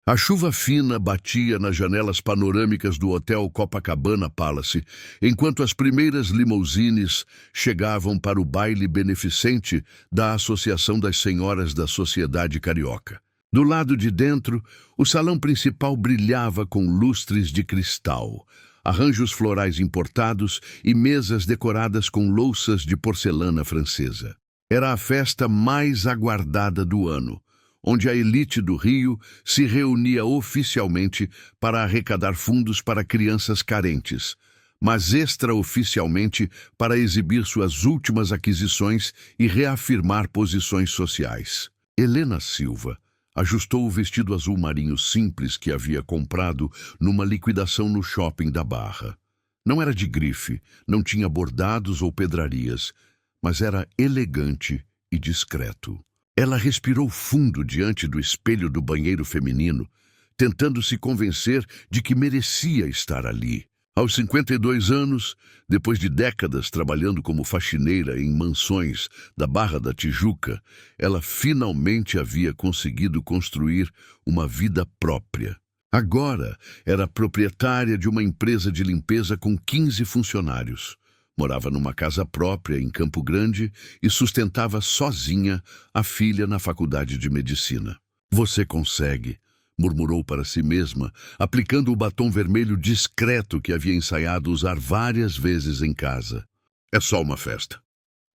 A chuva fina batia nas janelas panorâmicas do Hotel Copacabana Palace, enquanto as primeiras limousines chegavam para o baile beneficente da Associação das Senhoras da Sociedade Carioca. Do lado de dentro, o salão principal brilhava com lustres de cristal, arranjos florais importados e mesas decoradas com louças de porcelana francesa. Era a festa mais aguardada do ano, onde a elite do Rio se reunia oficialmente para arrecadar fundos para crianças carentes, mas extraoficialmente para exibir suas últimas aquisições e reafirmar posições sociais. Helena Silva ajustou o vestido azul marinho simples que havia comprado numa liquidação no shopping da Barra. Não era de grife, não tinha bordados ou pedrarias, mas era elegante e discreto. Ela respirou fundo diante do espelho do banheiro feminino, tentando se convencer de que merecia estar ali. Aos 52 anos, depois de décadas trabalhando como faxineira em mansões da Barra da Tijuca, ela finalmente havia conseguido construir uma vida própria. Agora era proprietária de uma empresa de limpeza com 15 funcionários. Morava numa casa própria em Campo Grande e sustentava sozinha a filha na faculdade de medicina. "Você consegue", murmurou para si mesma, aplicando o batom vermelho discreto que havia ensaiado usar várias vezes em casa. "É só uma festa.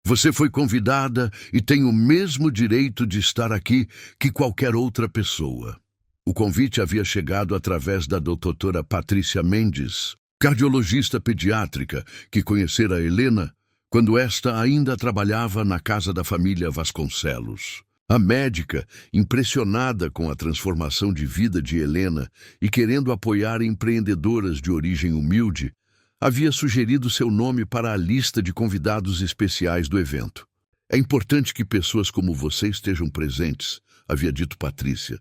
Você foi convidada e tem o mesmo direito de estar aqui que qualquer outra pessoa." O convite havia chegado através da doutora Patrícia Mendes, cardiologista pediátrica que conhecera Helena quando esta ainda trabalhava na casa da família Vasconcelos. A médica, impressionada com a transformação de vida de Helena e querendo apoiar empreendedoras de origem humilde, havia sugerido seu nome para a lista de convidados especiais do evento. "É importante que pessoas como você estejam presentes", havia dito Patrícia.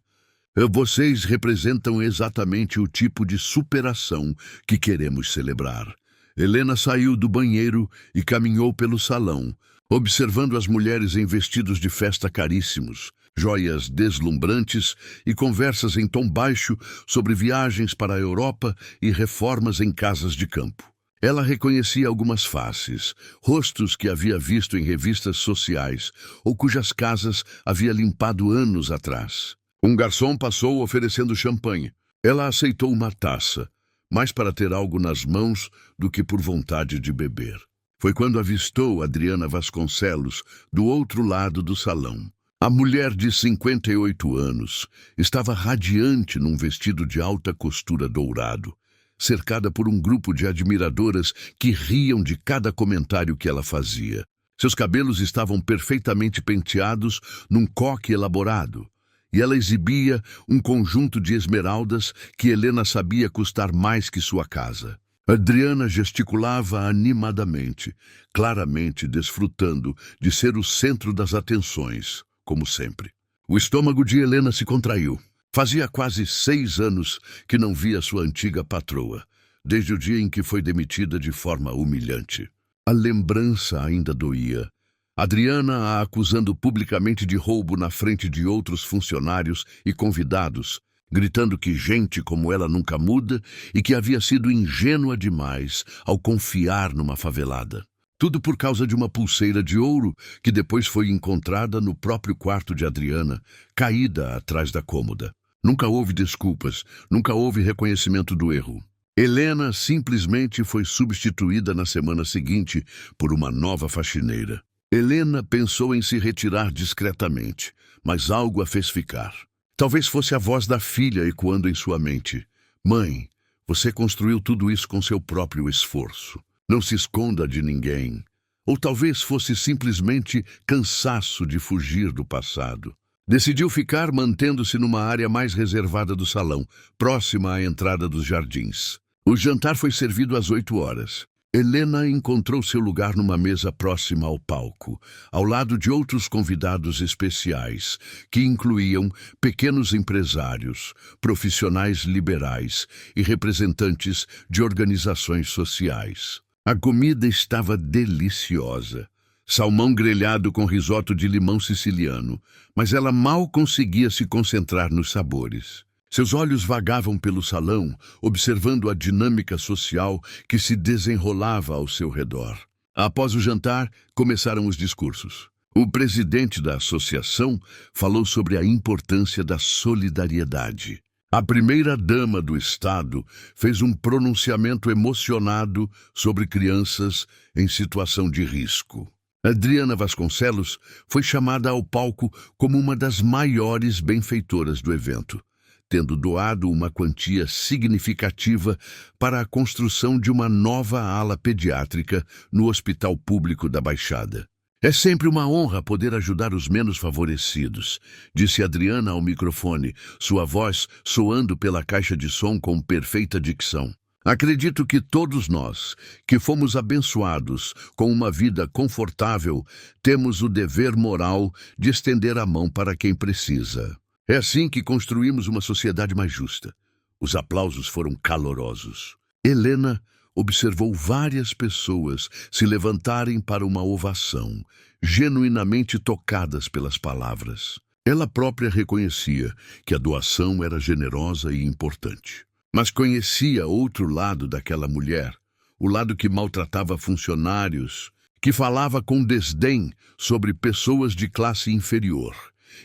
"Vocês representam exatamente o tipo de superação que queremos celebrar." Helena saiu do banheiro e caminhou pelo salão, observando as mulheres em vestidos de festa caríssimos, joias deslumbrantes e conversas em tom baixo sobre viagens para a Europa e reformas em casas de campo. Ela reconhecia algumas faces, rostos que havia visto em revistas sociais ou cujas casas havia limpado anos atrás. Um garçom passou oferecendo champanhe. Ela aceitou uma taça, mais para ter algo nas mãos do que por vontade de beber. Foi quando avistou Adriana Vasconcelos do outro lado do salão. A mulher de 58 anos estava radiante num vestido de alta costura dourado, cercada por um grupo de admiradoras que riam de cada comentário que ela fazia. Seus cabelos estavam perfeitamente penteados num coque elaborado, e ela exibia um conjunto de esmeraldas que Helena sabia custar mais que sua casa. Adriana gesticulava animadamente, claramente desfrutando de ser o centro das atenções, como sempre. O estômago de Helena se contraiu. Fazia quase 6 anos que não via sua antiga patroa, desde o dia em que foi demitida de forma humilhante. A lembrança ainda doía. Adriana a acusando publicamente de roubo na frente de outros funcionários e convidados, gritando que gente como ela nunca muda e que havia sido ingênua demais ao confiar numa favelada. Tudo por causa de uma pulseira de ouro que depois foi encontrada no próprio quarto de Adriana, caída atrás da cômoda. Nunca houve desculpas, nunca houve reconhecimento do erro. Helena simplesmente foi substituída na semana seguinte por uma nova faxineira. Helena pensou em se retirar discretamente, mas algo a fez ficar. Talvez fosse a voz da filha ecoando em sua mente. "Mãe, você construiu tudo isso com seu próprio esforço. Não se esconda de ninguém." Ou talvez fosse simplesmente cansaço de fugir do passado. Decidiu ficar mantendo-se numa área mais reservada do salão, próxima à entrada dos jardins. O jantar foi servido às 8 horas. Helena encontrou seu lugar numa mesa próxima ao palco, ao lado de outros convidados especiais, que incluíam pequenos empresários, profissionais liberais e representantes de organizações sociais. A comida estava deliciosa. Salmão grelhado com risoto de limão siciliano, mas ela mal conseguia se concentrar nos sabores. Seus olhos vagavam pelo salão, observando a dinâmica social que se desenrolava ao seu redor. Após o jantar, começaram os discursos. O presidente da associação falou sobre a importância da solidariedade. A primeira-dama do Estado fez um pronunciamento emocionado sobre crianças em situação de risco. Adriana Vasconcelos foi chamada ao palco como uma das maiores benfeitoras do evento, tendo doado uma quantia significativa para a construção de uma nova ala pediátrica no Hospital Público da Baixada. É sempre uma honra poder ajudar os menos favorecidos, disse Adriana ao microfone, sua voz soando pela caixa de som com perfeita dicção. Acredito que todos nós, que fomos abençoados com uma vida confortável, temos o dever moral de estender a mão para quem precisa. É assim que construímos uma sociedade mais justa. Os aplausos foram calorosos. Helena observou várias pessoas se levantarem para uma ovação, genuinamente tocadas pelas palavras. Ela própria reconhecia que a doação era generosa e importante. Mas conhecia outro lado daquela mulher, o lado que maltratava funcionários, que falava com desdém sobre pessoas de classe inferior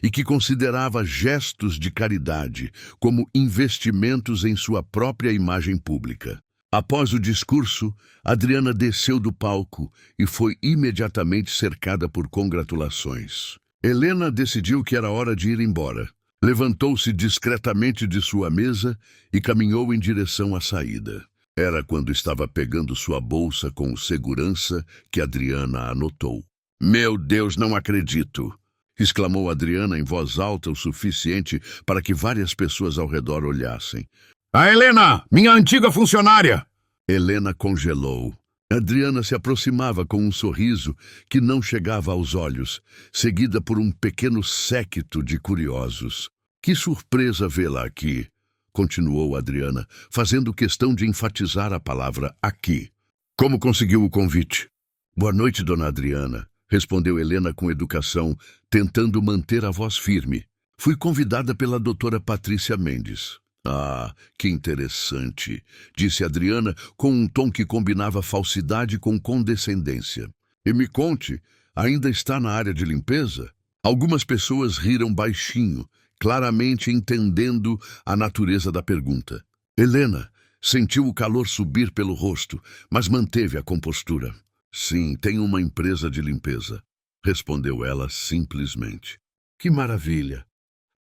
e que considerava gestos de caridade como investimentos em sua própria imagem pública. Após o discurso, Adriana desceu do palco e foi imediatamente cercada por congratulações. Helena decidiu que era hora de ir embora. Levantou-se discretamente de sua mesa e caminhou em direção à saída. Era quando estava pegando sua bolsa com segurança que Adriana a notou. "Meu Deus, não acredito!" exclamou Adriana em voz alta o suficiente para que várias pessoas ao redor olhassem. "A Helena, minha antiga funcionária!" Helena congelou. Adriana se aproximava com um sorriso que não chegava aos olhos, seguida por um pequeno séquito de curiosos. "Que surpresa vê-la aqui!" continuou Adriana, fazendo questão de enfatizar a palavra aqui. "Como conseguiu o convite?" "Boa noite, dona Adriana", respondeu Helena com educação, tentando manter a voz firme. "Fui convidada pela doutora Patrícia Mendes." "Ah, que interessante", disse Adriana com um tom que combinava falsidade com condescendência. "E me conte, ainda está na área de limpeza?" Algumas pessoas riram baixinho, claramente entendendo a natureza da pergunta. Helena sentiu o calor subir pelo rosto, mas manteve a compostura. "Sim, tenho uma empresa de limpeza", respondeu ela simplesmente. "Que maravilha!"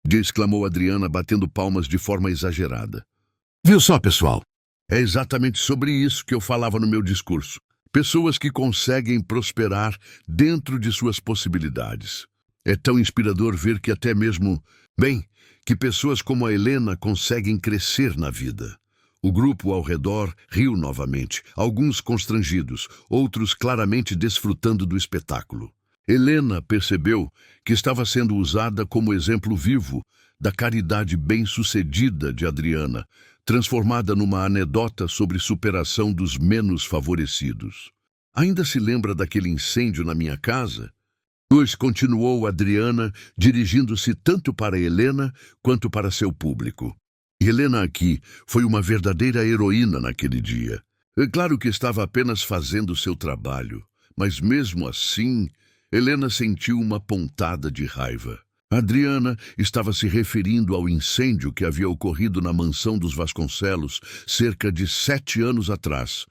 exclamou Adriana, batendo palmas de forma exagerada. "Viu só, pessoal? É exatamente sobre isso que eu falava no meu discurso. Pessoas que conseguem prosperar dentro de suas possibilidades. É tão inspirador ver que até mesmo, que pessoas como a Helena conseguem crescer na vida." O grupo ao redor riu novamente, alguns constrangidos, outros claramente desfrutando do espetáculo. Helena percebeu que estava sendo usada como exemplo vivo da caridade bem-sucedida de Adriana, transformada numa anedota sobre superação dos menos favorecidos. "Ainda se lembra daquele incêndio na minha casa?" Pois continuou Adriana, dirigindo-se tanto para Helena quanto para seu público. Helena aqui foi uma verdadeira heroína naquele dia. É claro que estava apenas fazendo seu trabalho, mas mesmo assim, Helena sentiu uma pontada de raiva. Adriana estava se referindo ao incêndio que havia ocorrido na mansão dos Vasconcelos cerca de 7 anos atrás,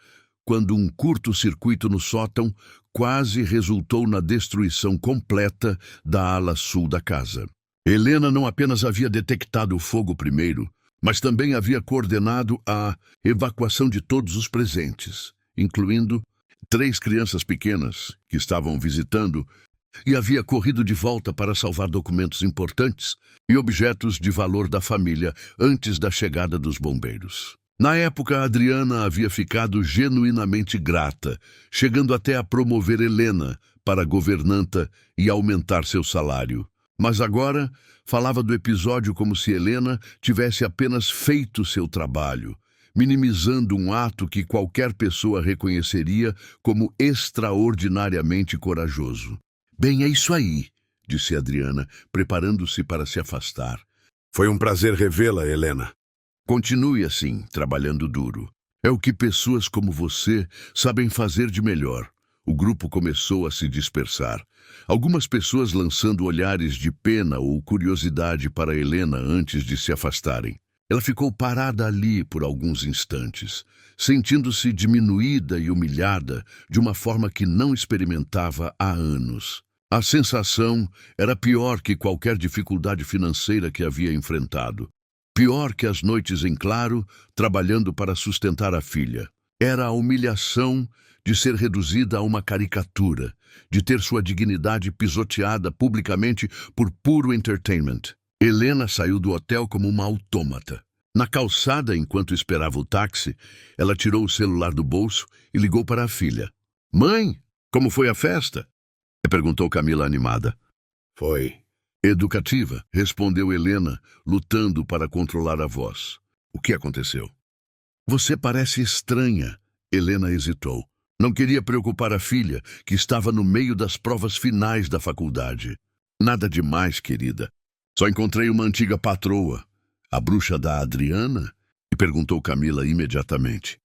quando um curto-circuito no sótão quase resultou na destruição completa da ala sul da casa. Helena não apenas havia detectado o fogo primeiro, mas também havia coordenado a evacuação de todos os presentes, incluindo 3 crianças pequenas que estavam visitando, e havia corrido de volta para salvar documentos importantes e objetos de valor da família antes da chegada dos bombeiros. Na época, Adriana havia ficado genuinamente grata, chegando até a promover Helena para governanta e aumentar seu salário. Mas agora falava do episódio como se Helena tivesse apenas feito seu trabalho, minimizando um ato que qualquer pessoa reconheceria como extraordinariamente corajoso. "Bem, é isso aí", disse Adriana, preparando-se para se afastar. Foi um prazer revê-la, Helena. Continue assim, trabalhando duro. É o que pessoas como você sabem fazer de melhor. O grupo começou a se dispersar. Algumas pessoas lançando olhares de pena ou curiosidade para Helena antes de se afastarem. Ela ficou parada ali por alguns instantes, sentindo-se diminuída e humilhada de uma forma que não experimentava há anos. A sensação era pior que qualquer dificuldade financeira que havia enfrentado. Pior que as noites em claro, trabalhando para sustentar a filha. Era a humilhação de ser reduzida a uma caricatura, de ter sua dignidade pisoteada publicamente por puro entertainment. Helena saiu do hotel como uma autômata. Na calçada, enquanto esperava o táxi, ela tirou o celular do bolso e ligou para a filha. "Mãe, como foi a festa?" perguntou Camila animada. Foi. "Educativa", respondeu Helena, lutando para controlar a voz. "O que aconteceu?" "Você parece estranha." Helena hesitou. Não queria preocupar a filha, que estava no meio das provas finais da faculdade. "Nada demais, querida. Só encontrei uma antiga patroa, a bruxa da Adriana?" perguntou Camila imediatamente.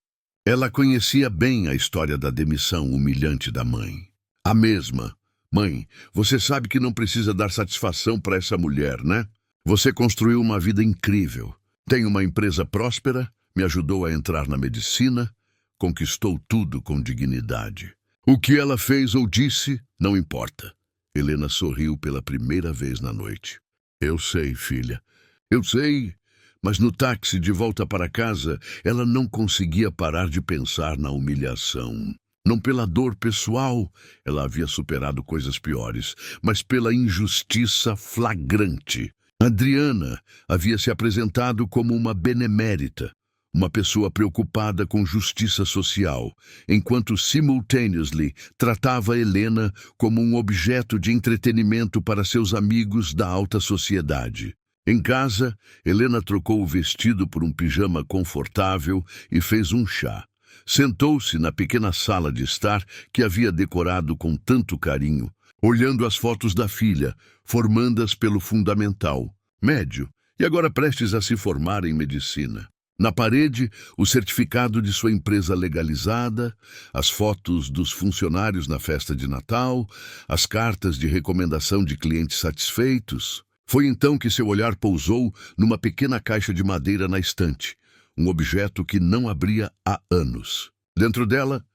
Ela conhecia bem a história da demissão humilhante da mãe. "A mesma. Mãe, você sabe que não precisa dar satisfação para essa mulher, né? Você construiu uma vida incrível. Tem uma empresa próspera, me ajudou a entrar na medicina, conquistou tudo com dignidade. O que ela fez ou disse, não importa." Helena sorriu pela primeira vez na noite. "Eu sei, filha. Eu sei." Mas no táxi de volta para casa, ela não conseguia parar de pensar na humilhação. Não pela dor pessoal, ela havia superado coisas piores, mas pela injustiça flagrante. Adriana havia se apresentado como uma benemérita, uma pessoa preocupada com justiça social, enquanto simultaneously tratava Helena como um objeto de entretenimento para seus amigos da alta sociedade. Em casa, Helena trocou o vestido por um pijama confortável e fez um chá. Sentou-se na pequena sala de estar que havia decorado com tanto carinho, olhando as fotos da filha, formandas pelo fundamental, médio, e agora prestes a se formar em medicina. Na parede, o certificado de sua empresa legalizada, as fotos dos funcionários na festa de Natal, as cartas de recomendação de clientes satisfeitos. Foi então que seu olhar pousou numa pequena caixa de madeira na estante, um objeto que não abria há anos. Dentro dela,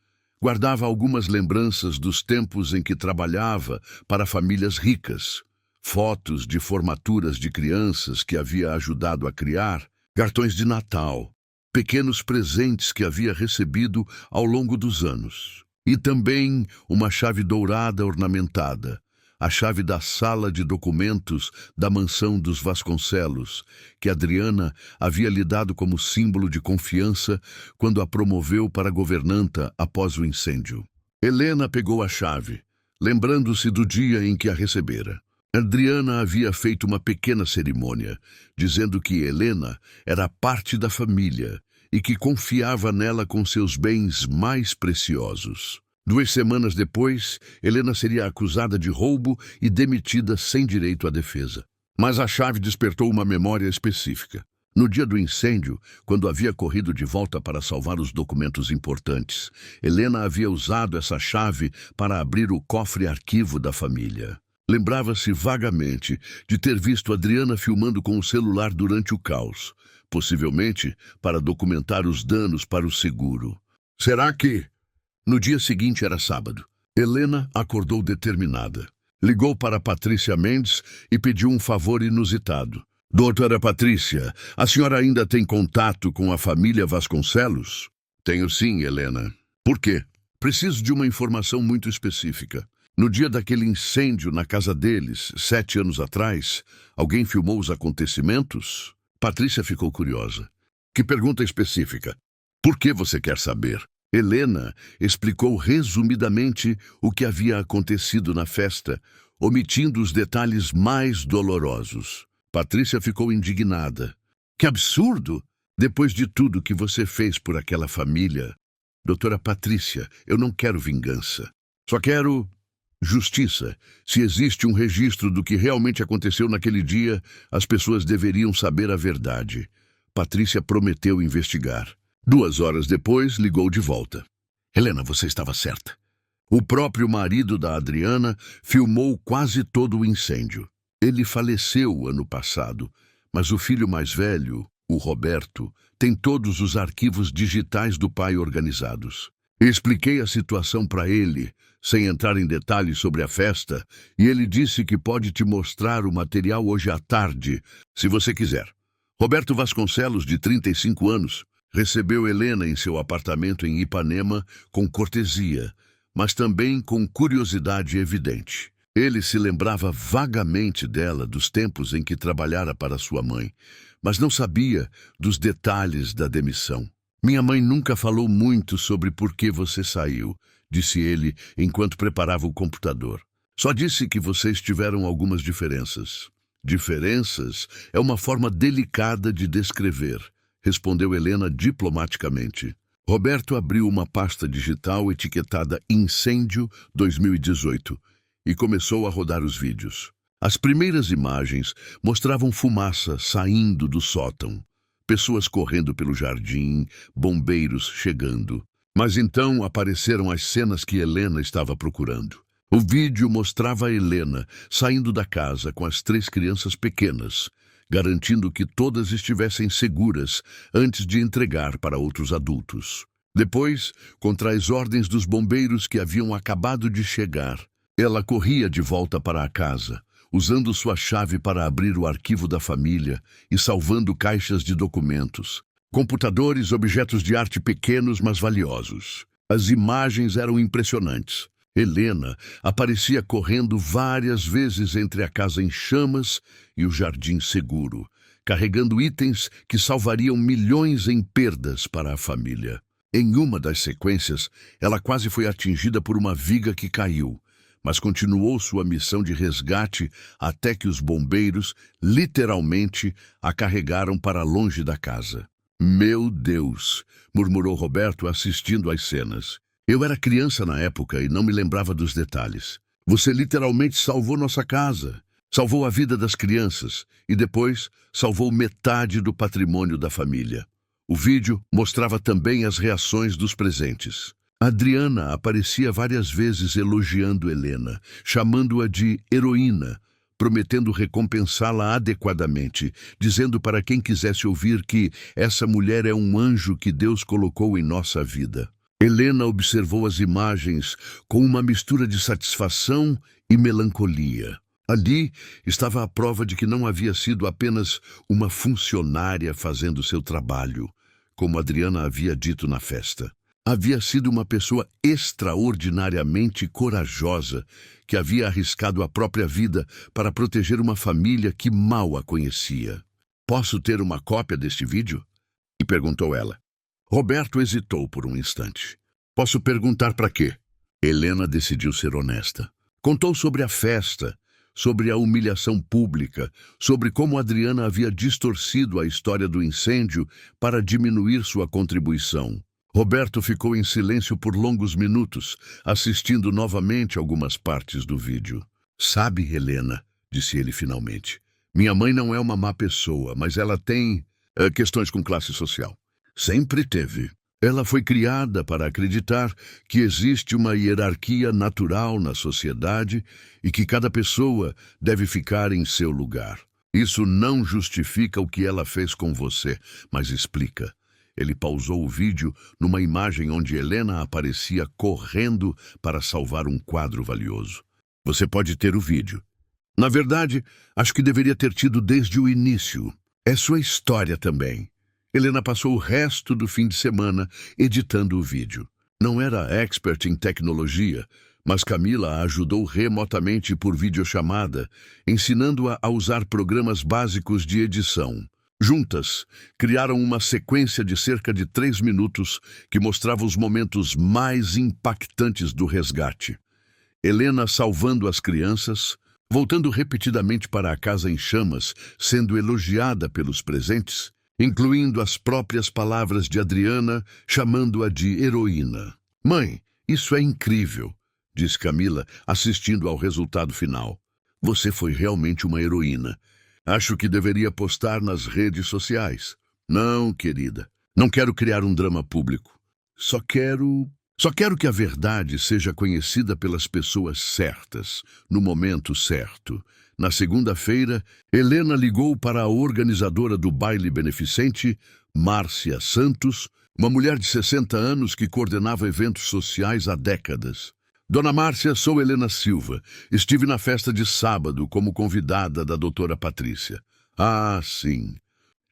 guardava algumas lembranças dos tempos em que trabalhava para famílias ricas, fotos de formaturas de crianças que havia ajudado a criar, cartões de Natal, pequenos presentes que havia recebido ao longo dos anos. E também uma chave dourada ornamentada, a chave da sala de documentos da mansão dos Vasconcelos, que Adriana havia lhe dado como símbolo de confiança quando a promoveu para governanta após o incêndio. Helena pegou a chave, lembrando-se do dia em que a recebera. Adriana havia feito uma pequena cerimônia, dizendo que Helena era parte da família e que confiava nela com seus bens mais preciosos. 2 semanas depois, Helena seria acusada de roubo e demitida sem direito à defesa. Mas a chave despertou uma memória específica. No dia do incêndio, quando havia corrido de volta para salvar os documentos importantes, Helena havia usado essa chave para abrir o cofre-arquivo da família. Lembrava-se vagamente de ter visto Adriana filmando com o celular durante o caos, possivelmente para documentar os danos para o seguro. Será que... No dia seguinte era sábado. Helena acordou determinada. Ligou para Patrícia Mendes e pediu um favor inusitado. "Doutora Patrícia, a senhora ainda tem contato com a família Vasconcelos?" "Tenho sim, Helena." "Por quê?" "Preciso de uma informação muito específica. No dia daquele incêndio na casa deles, 7 anos atrás, alguém filmou os acontecimentos?" Patrícia ficou curiosa. "Que pergunta específica? Por que você quer saber?" Helena explicou resumidamente o que havia acontecido na festa, omitindo os detalhes mais dolorosos. Patrícia ficou indignada. "Que absurdo! Depois de tudo que você fez por aquela família." "Doutora Patrícia, eu não quero vingança. Só quero Justiça. Se existe um registro do que realmente aconteceu naquele dia, as pessoas deveriam saber a verdade. Patrícia prometeu investigar. 2 horas depois, ligou de volta. Helena, você estava certa. O próprio marido da Adriana filmou quase todo o incêndio. Ele faleceu ano passado, mas o filho mais velho, o Roberto, tem todos os arquivos digitais do pai organizados. Expliquei a situação para ele, sem entrar em detalhes sobre a festa, e ele disse que pode te mostrar o material hoje à tarde, se você quiser. Roberto Vasconcelos, de 35 anos, recebeu Helena em seu apartamento em Ipanema com cortesia, mas também com curiosidade evidente. Ele se lembrava vagamente dela dos tempos em que trabalhara para sua mãe, mas não sabia dos detalhes da demissão. Minha mãe nunca falou muito sobre por que você saiu, disse ele enquanto preparava o computador. Só disse que vocês tiveram algumas diferenças. Diferenças é uma forma delicada de descrever, respondeu Helena diplomaticamente. Roberto abriu uma pasta digital etiquetada Incêndio 2018 e começou a rodar os vídeos. As primeiras imagens mostravam fumaça saindo do sótão, pessoas correndo pelo jardim, bombeiros chegando. Mas então apareceram as cenas que Helena estava procurando. O vídeo mostrava a Helena saindo da casa com as 3 crianças pequenas, garantindo que todas estivessem seguras antes de entregar para outros adultos. Depois, contra as ordens dos bombeiros que haviam acabado de chegar, ela corria de volta para a casa, usando sua chave para abrir o arquivo da família e salvando caixas de documentos, computadores, objetos de arte pequenos, mas valiosos. As imagens eram impressionantes. Helena aparecia correndo várias vezes entre a casa em chamas e o jardim seguro, carregando itens que salvariam milhões em perdas para a família. Em uma das sequências, ela quase foi atingida por uma viga que caiu, mas continuou sua missão de resgate até que os bombeiros, literalmente, a carregaram para longe da casa. Meu Deus, murmurou Roberto assistindo às cenas. Eu era criança na época e não me lembrava dos detalhes. Você literalmente salvou nossa casa, salvou a vida das crianças e depois salvou metade do patrimônio da família. O vídeo mostrava também as reações dos presentes. Adriana aparecia várias vezes elogiando Helena, chamando-a de heroína, prometendo recompensá-la adequadamente, dizendo para quem quisesse ouvir que essa mulher é um anjo que Deus colocou em nossa vida. Helena observou as imagens com uma mistura de satisfação e melancolia. Ali estava a prova de que não havia sido apenas uma funcionária fazendo seu trabalho, como Adriana havia dito na festa. Havia sido uma pessoa extraordinariamente corajosa que havia arriscado a própria vida para proteger uma família que mal a conhecia. Posso ter uma cópia deste vídeo? E perguntou ela. Roberto hesitou por um instante. Posso perguntar para quê? Helena decidiu ser honesta. Contou sobre a festa, sobre a humilhação pública, sobre como Adriana havia distorcido a história do incêndio para diminuir sua contribuição. Roberto ficou em silêncio por longos minutos, assistindo novamente algumas partes do vídeo. Sabe, Helena, disse ele finalmente, minha mãe não é uma má pessoa, mas ela tem questões com classe social. Sempre teve. Ela foi criada para acreditar que existe uma hierarquia natural na sociedade e que cada pessoa deve ficar em seu lugar. Isso não justifica o que ela fez com você, mas explica. Ele pausou o vídeo numa imagem onde Helena aparecia correndo para salvar um quadro valioso. Você pode ter o vídeo. Na verdade, acho que deveria ter tido desde o início. É sua história também. Helena passou o resto do fim de semana editando o vídeo. Não era expert em tecnologia, mas Camila a ajudou remotamente por videochamada, ensinando-a a usar programas básicos de edição. Juntas, criaram uma sequência de cerca de 3 minutos que mostrava os momentos mais impactantes do resgate. Helena salvando as crianças, voltando repetidamente para a casa em chamas, sendo elogiada pelos presentes, incluindo as próprias palavras de Adriana, chamando-a de heroína. Mãe, isso é incrível. disse Camila, assistindo ao resultado final. Você foi realmente uma heroína. Acho que deveria postar nas redes sociais. Não, querida. Não quero criar um drama público. Só quero que a verdade seja conhecida pelas pessoas certas, no momento certo. Na segunda-feira, Helena ligou para a organizadora do baile beneficente, Márcia Santos, uma mulher de 60 anos que coordenava eventos sociais há décadas. Dona Márcia, sou Helena Silva. Estive na festa de sábado como convidada da doutora Patrícia. Ah, sim.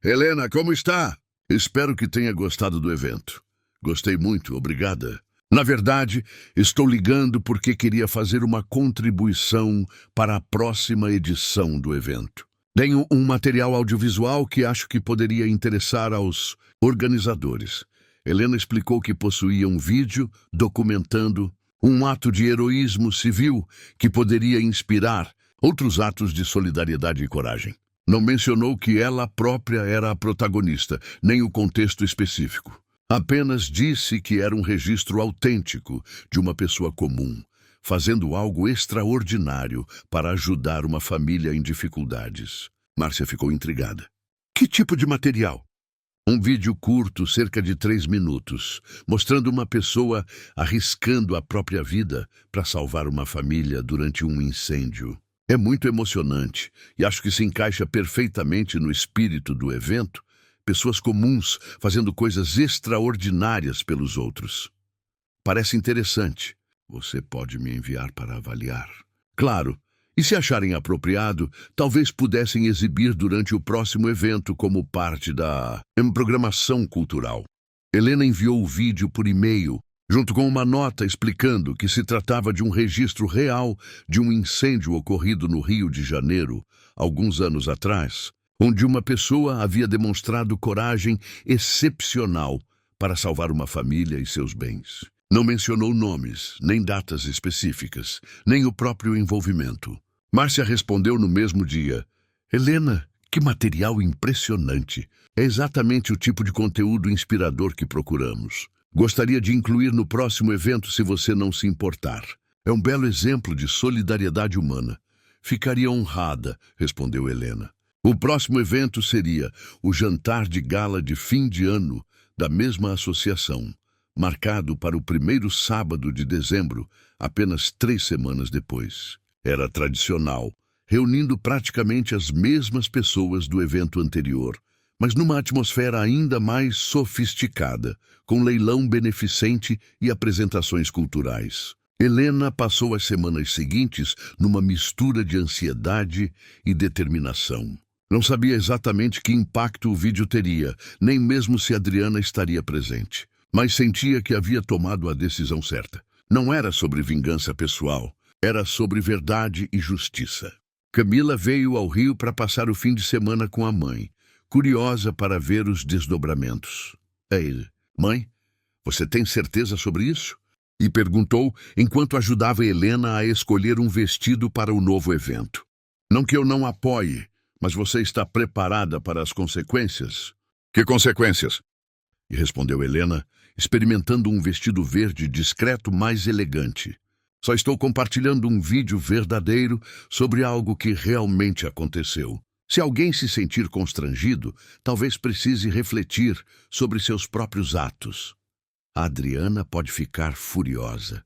Helena, como está? Espero que tenha gostado do evento. Gostei muito, obrigada. Na verdade, estou ligando porque queria fazer uma contribuição para a próxima edição do evento. Tenho um material audiovisual que acho que poderia interessar aos organizadores. Helena explicou que possuía um vídeo documentando um ato de heroísmo civil que poderia inspirar outros atos de solidariedade e coragem. Não mencionou que ela própria era a protagonista, nem o contexto específico. Apenas disse que era um registro autêntico de uma pessoa comum, fazendo algo extraordinário para ajudar uma família em dificuldades. Márcia ficou intrigada. Que tipo de material? Um vídeo curto, cerca de 3 minutos, mostrando uma pessoa arriscando a própria vida para salvar uma família durante um incêndio. É muito emocionante e acho que se encaixa perfeitamente no espírito do evento, pessoas comuns fazendo coisas extraordinárias pelos outros. Parece interessante. Você pode me enviar para avaliar. Claro. E se acharem apropriado, talvez pudessem exibir durante o próximo evento como parte da programação cultural. Helena enviou o vídeo por e-mail, junto com uma nota explicando que se tratava de um registro real de um incêndio ocorrido no Rio de Janeiro, alguns anos atrás, onde uma pessoa havia demonstrado coragem excepcional para salvar uma família e seus bens. Não mencionou nomes, nem datas específicas, nem o próprio envolvimento. Márcia respondeu no mesmo dia. Helena, que material impressionante! É exatamente o tipo de conteúdo inspirador que procuramos. Gostaria de incluir no próximo evento se você não se importar. É um belo exemplo de solidariedade humana. Ficaria honrada, respondeu Helena. O próximo evento seria o jantar de gala de fim de ano da mesma associação, marcado para o primeiro sábado de dezembro, apenas 3 semanas depois. Era tradicional, reunindo praticamente as mesmas pessoas do evento anterior, mas numa atmosfera ainda mais sofisticada, com leilão beneficente e apresentações culturais. Helena passou as semanas seguintes numa mistura de ansiedade e determinação. Não sabia exatamente que impacto o vídeo teria, nem mesmo se Adriana estaria presente. Mas sentia que havia tomado a decisão certa. Não era sobre vingança pessoal, era sobre verdade e justiça. Camila veio ao Rio para passar o fim de semana com a mãe, curiosa para ver os desdobramentos. Ei, mãe, você tem certeza sobre isso? E perguntou enquanto ajudava Helena a escolher um vestido para o novo evento. Não que eu não apoie, mas você está preparada para as consequências? Que consequências? E respondeu Helena, experimentando um vestido verde discreto mais elegante. Só estou compartilhando um vídeo verdadeiro sobre algo que realmente aconteceu. Se alguém se sentir constrangido, talvez precise refletir sobre seus próprios atos. A Adriana pode ficar furiosa.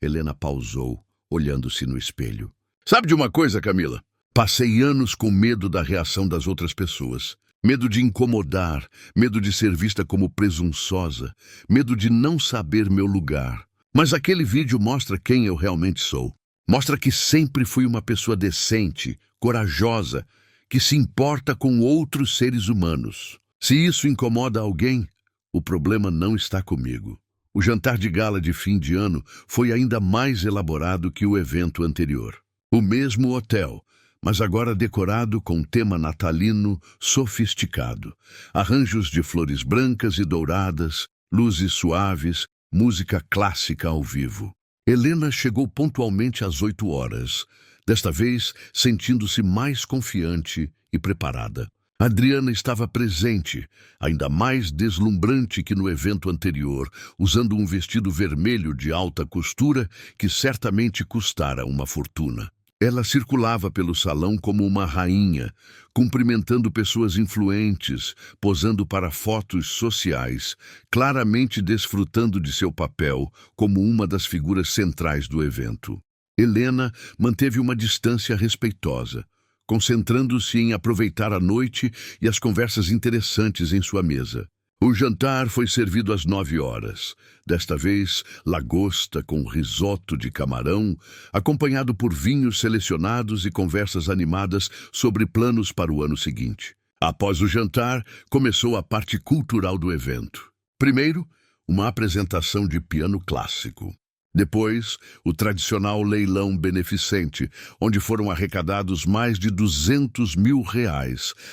Helena pausou, olhando-se no espelho. Sabe de uma coisa, Camila? Passei anos com medo da reação das outras pessoas. Medo de incomodar, medo de ser vista como presunçosa, medo de não saber meu lugar. Mas aquele vídeo mostra quem eu realmente sou. Mostra que sempre fui uma pessoa decente, corajosa, que se importa com outros seres humanos. Se isso incomoda alguém, o problema não está comigo. O jantar de gala de fim de ano foi ainda mais elaborado que o evento anterior. O mesmo hotel, mas agora decorado com tema natalino sofisticado. Arranjos de flores brancas e douradas, luzes suaves, música clássica ao vivo. Helena chegou pontualmente às 8 horas, desta vez sentindo-se mais confiante e preparada. Adriana estava presente, ainda mais deslumbrante que no evento anterior, usando um vestido vermelho de alta costura que certamente custara uma fortuna. Ela circulava pelo salão como uma rainha, cumprimentando pessoas influentes, posando para fotos sociais, claramente desfrutando de seu papel como uma das figuras centrais do evento. Helena manteve uma distância respeitosa, concentrando-se em aproveitar a noite e as conversas interessantes em sua mesa. O jantar foi servido às 9 horas. Desta vez, lagosta com risoto de camarão, acompanhado por vinhos selecionados e conversas animadas sobre planos para o ano seguinte. Após o jantar, começou a parte cultural do evento. Primeiro, uma apresentação de piano clássico. Depois, o tradicional leilão beneficente, onde foram arrecadados mais de R$ 200 mil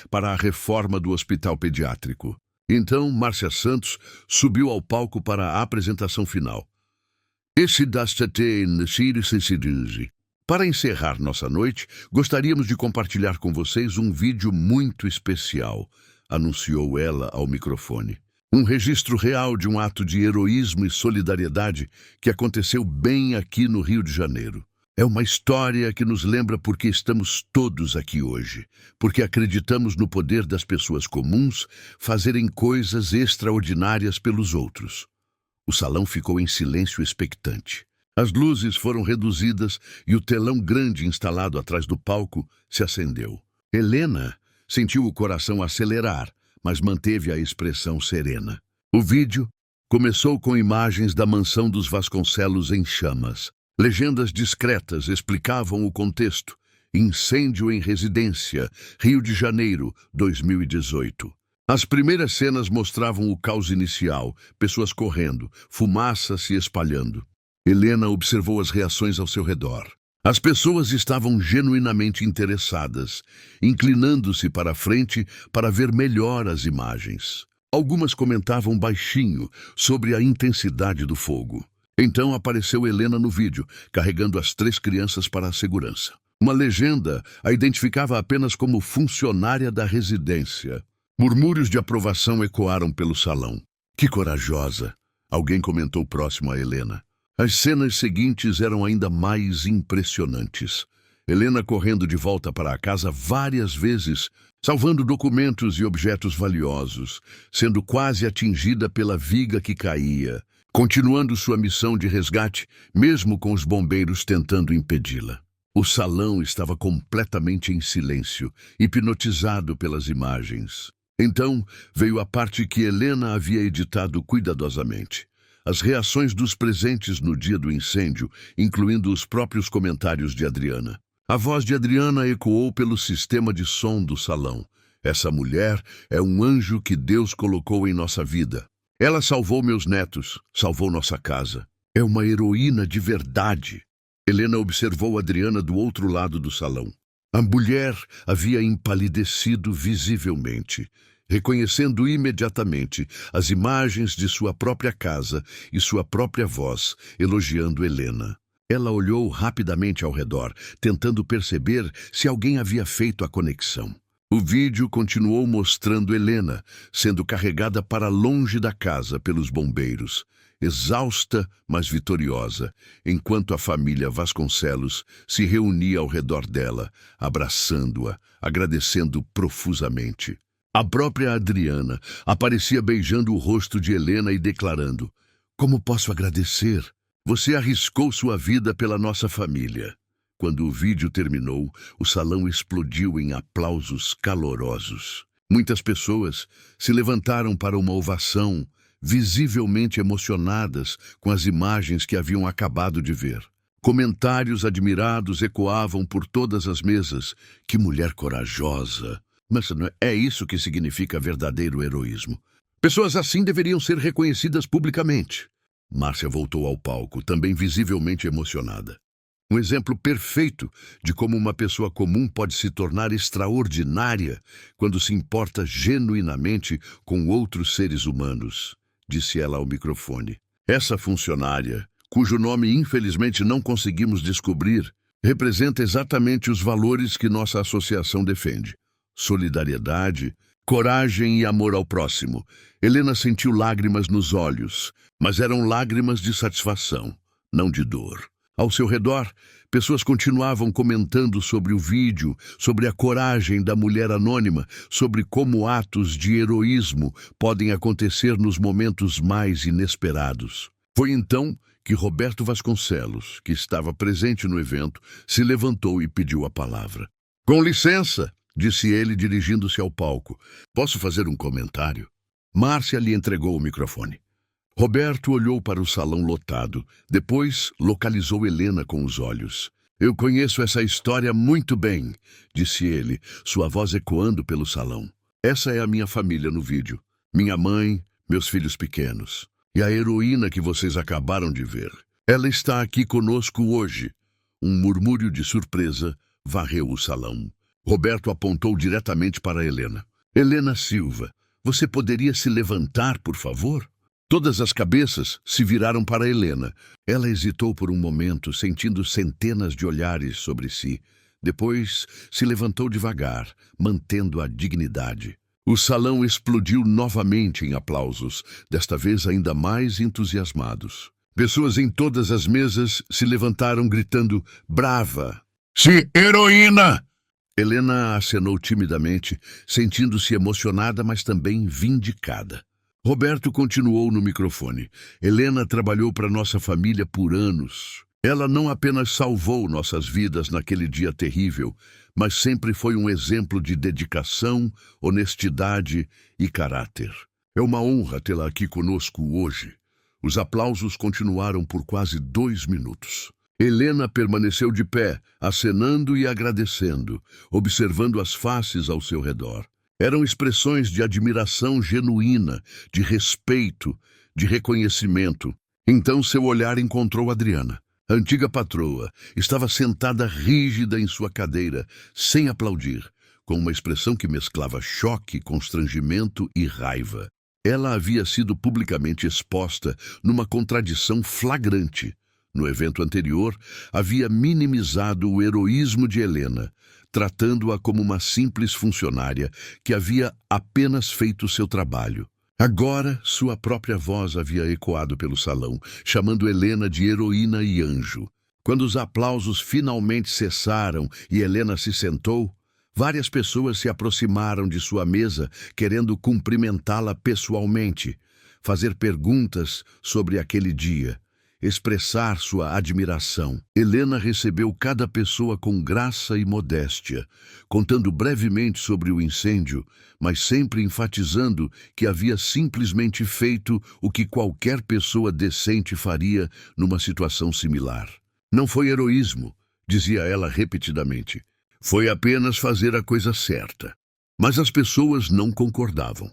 para a reforma do hospital pediátrico. Então, Márcia Santos subiu ao palco para a apresentação final. Para encerrar nossa noite, gostaríamos de compartilhar com vocês um vídeo muito especial, anunciou ela ao microfone. Um registro real de um ato de heroísmo e solidariedade que aconteceu bem aqui no Rio de Janeiro. É uma história que nos lembra porque estamos todos aqui hoje, porque acreditamos no poder das pessoas comuns fazerem coisas extraordinárias pelos outros. O salão ficou em silêncio expectante. As luzes foram reduzidas e o telão grande instalado atrás do palco se acendeu. Helena sentiu o coração acelerar, mas manteve a expressão serena. O vídeo começou com imagens da mansão dos Vasconcelos em chamas. Legendas discretas explicavam o contexto. Incêndio em residência, Rio de Janeiro, 2018. As primeiras cenas mostravam o caos inicial, pessoas correndo, fumaça se espalhando. Helena observou as reações ao seu redor. As pessoas estavam genuinamente interessadas, inclinando-se para a frente para ver melhor as imagens. Algumas comentavam baixinho sobre a intensidade do fogo. Então apareceu Helena no vídeo, carregando as 3 crianças para a segurança. Uma legenda a identificava apenas como funcionária da residência. Murmúrios de aprovação ecoaram pelo salão. Que corajosa! Alguém comentou próximo a Helena. As cenas seguintes eram ainda mais impressionantes. Helena correndo de volta para a casa várias vezes, salvando documentos e objetos valiosos, sendo quase atingida pela viga que caía, continuando sua missão de resgate, mesmo com os bombeiros tentando impedi-la. O salão estava completamente em silêncio, hipnotizado pelas imagens. Então veio a parte que Helena havia editado cuidadosamente. As reações dos presentes no dia do incêndio, incluindo os próprios comentários de Adriana. A voz de Adriana ecoou pelo sistema de som do salão. Essa mulher é um anjo que Deus colocou em nossa vida. Ela salvou meus netos, salvou nossa casa. É uma heroína de verdade. Helena observou Adriana do outro lado do salão. A mulher havia empalidecido visivelmente, reconhecendo imediatamente as imagens de sua própria casa e sua própria voz, elogiando Helena. Ela olhou rapidamente ao redor, tentando perceber se alguém havia feito a conexão. O vídeo continuou mostrando Helena sendo carregada para longe da casa pelos bombeiros, exausta, mas vitoriosa, enquanto a família Vasconcelos se reunia ao redor dela, abraçando-a, agradecendo profusamente. A própria Adriana aparecia beijando o rosto de Helena e declarando: "Como posso agradecer? Você arriscou sua vida pela nossa família." Quando o vídeo terminou, o salão explodiu em aplausos calorosos. Muitas pessoas se levantaram para uma ovação, visivelmente emocionadas com as imagens que haviam acabado de ver. Comentários admirados ecoavam por todas as mesas. Que mulher corajosa! Mas não é isso que significa verdadeiro heroísmo. Pessoas assim deveriam ser reconhecidas publicamente. Márcia voltou ao palco, também visivelmente emocionada. Um exemplo perfeito de como uma pessoa comum pode se tornar extraordinária quando se importa genuinamente com outros seres humanos, disse ela ao microfone. Essa funcionária, cujo nome infelizmente não conseguimos descobrir, representa exatamente os valores que nossa associação defende. solidariedade, coragem e amor ao próximo. Helena sentiu lágrimas nos olhos, mas eram lágrimas de satisfação, não de dor. Ao seu redor, pessoas continuavam comentando sobre o vídeo, sobre a coragem da mulher anônima, sobre como atos de heroísmo podem acontecer nos momentos mais inesperados. Foi então que Roberto Vasconcelos, que estava presente no evento, se levantou e pediu a palavra. "Com licença", disse ele, dirigindo-se ao palco. "Posso fazer um comentário?" Márcia lhe entregou o microfone. Roberto olhou para o salão lotado. Depois, localizou Helena com os olhos. "Eu conheço essa história muito bem", disse ele, sua voz ecoando pelo salão. "Essa é a minha família no vídeo. Minha mãe, meus filhos pequenos. E a heroína que vocês acabaram de ver. Ela está aqui conosco hoje." Um murmúrio de surpresa varreu o salão. Roberto apontou diretamente para Helena. "Helena Silva, você poderia se levantar, por favor?" Todas as cabeças se viraram para Helena. Ela hesitou por um momento, sentindo centenas de olhares sobre si. Depois se levantou devagar, mantendo a dignidade. O salão explodiu novamente em aplausos, desta vez ainda mais entusiasmados. Pessoas em todas as mesas se levantaram gritando "Brava!" "Sim, heroína!" Helena acenou timidamente, sentindo-se emocionada, mas também vindicada. Roberto continuou no microfone. "Helena trabalhou para nossa família por anos. Ela não apenas salvou nossas vidas naquele dia terrível, mas sempre foi um exemplo de dedicação, honestidade e caráter. É uma honra tê-la aqui conosco hoje." Os aplausos continuaram por quase 2 minutos. Helena permaneceu de pé, acenando e agradecendo, observando as faces ao seu redor. Eram expressões de admiração genuína, de respeito, de reconhecimento. Então seu olhar encontrou Adriana. A antiga patroa estava sentada rígida em sua cadeira, sem aplaudir, com uma expressão que mesclava choque, constrangimento e raiva. Ela havia sido publicamente exposta numa contradição flagrante. No evento anterior, havia minimizado o heroísmo de Helena, tratando-a como uma simples funcionária que havia apenas feito seu trabalho. Agora, sua própria voz havia ecoado pelo salão, chamando Helena de heroína e anjo. Quando os aplausos finalmente cessaram e Helena se sentou, várias pessoas se aproximaram de sua mesa, querendo cumprimentá-la pessoalmente, fazer perguntas sobre aquele dia, expressar sua admiração. Helena recebeu cada pessoa com graça e modéstia, contando brevemente sobre o incêndio, mas sempre enfatizando que havia simplesmente feito o que qualquer pessoa decente faria numa situação similar. "Não foi heroísmo", dizia ela repetidamente. "Foi apenas fazer a coisa certa." Mas as pessoas não concordavam.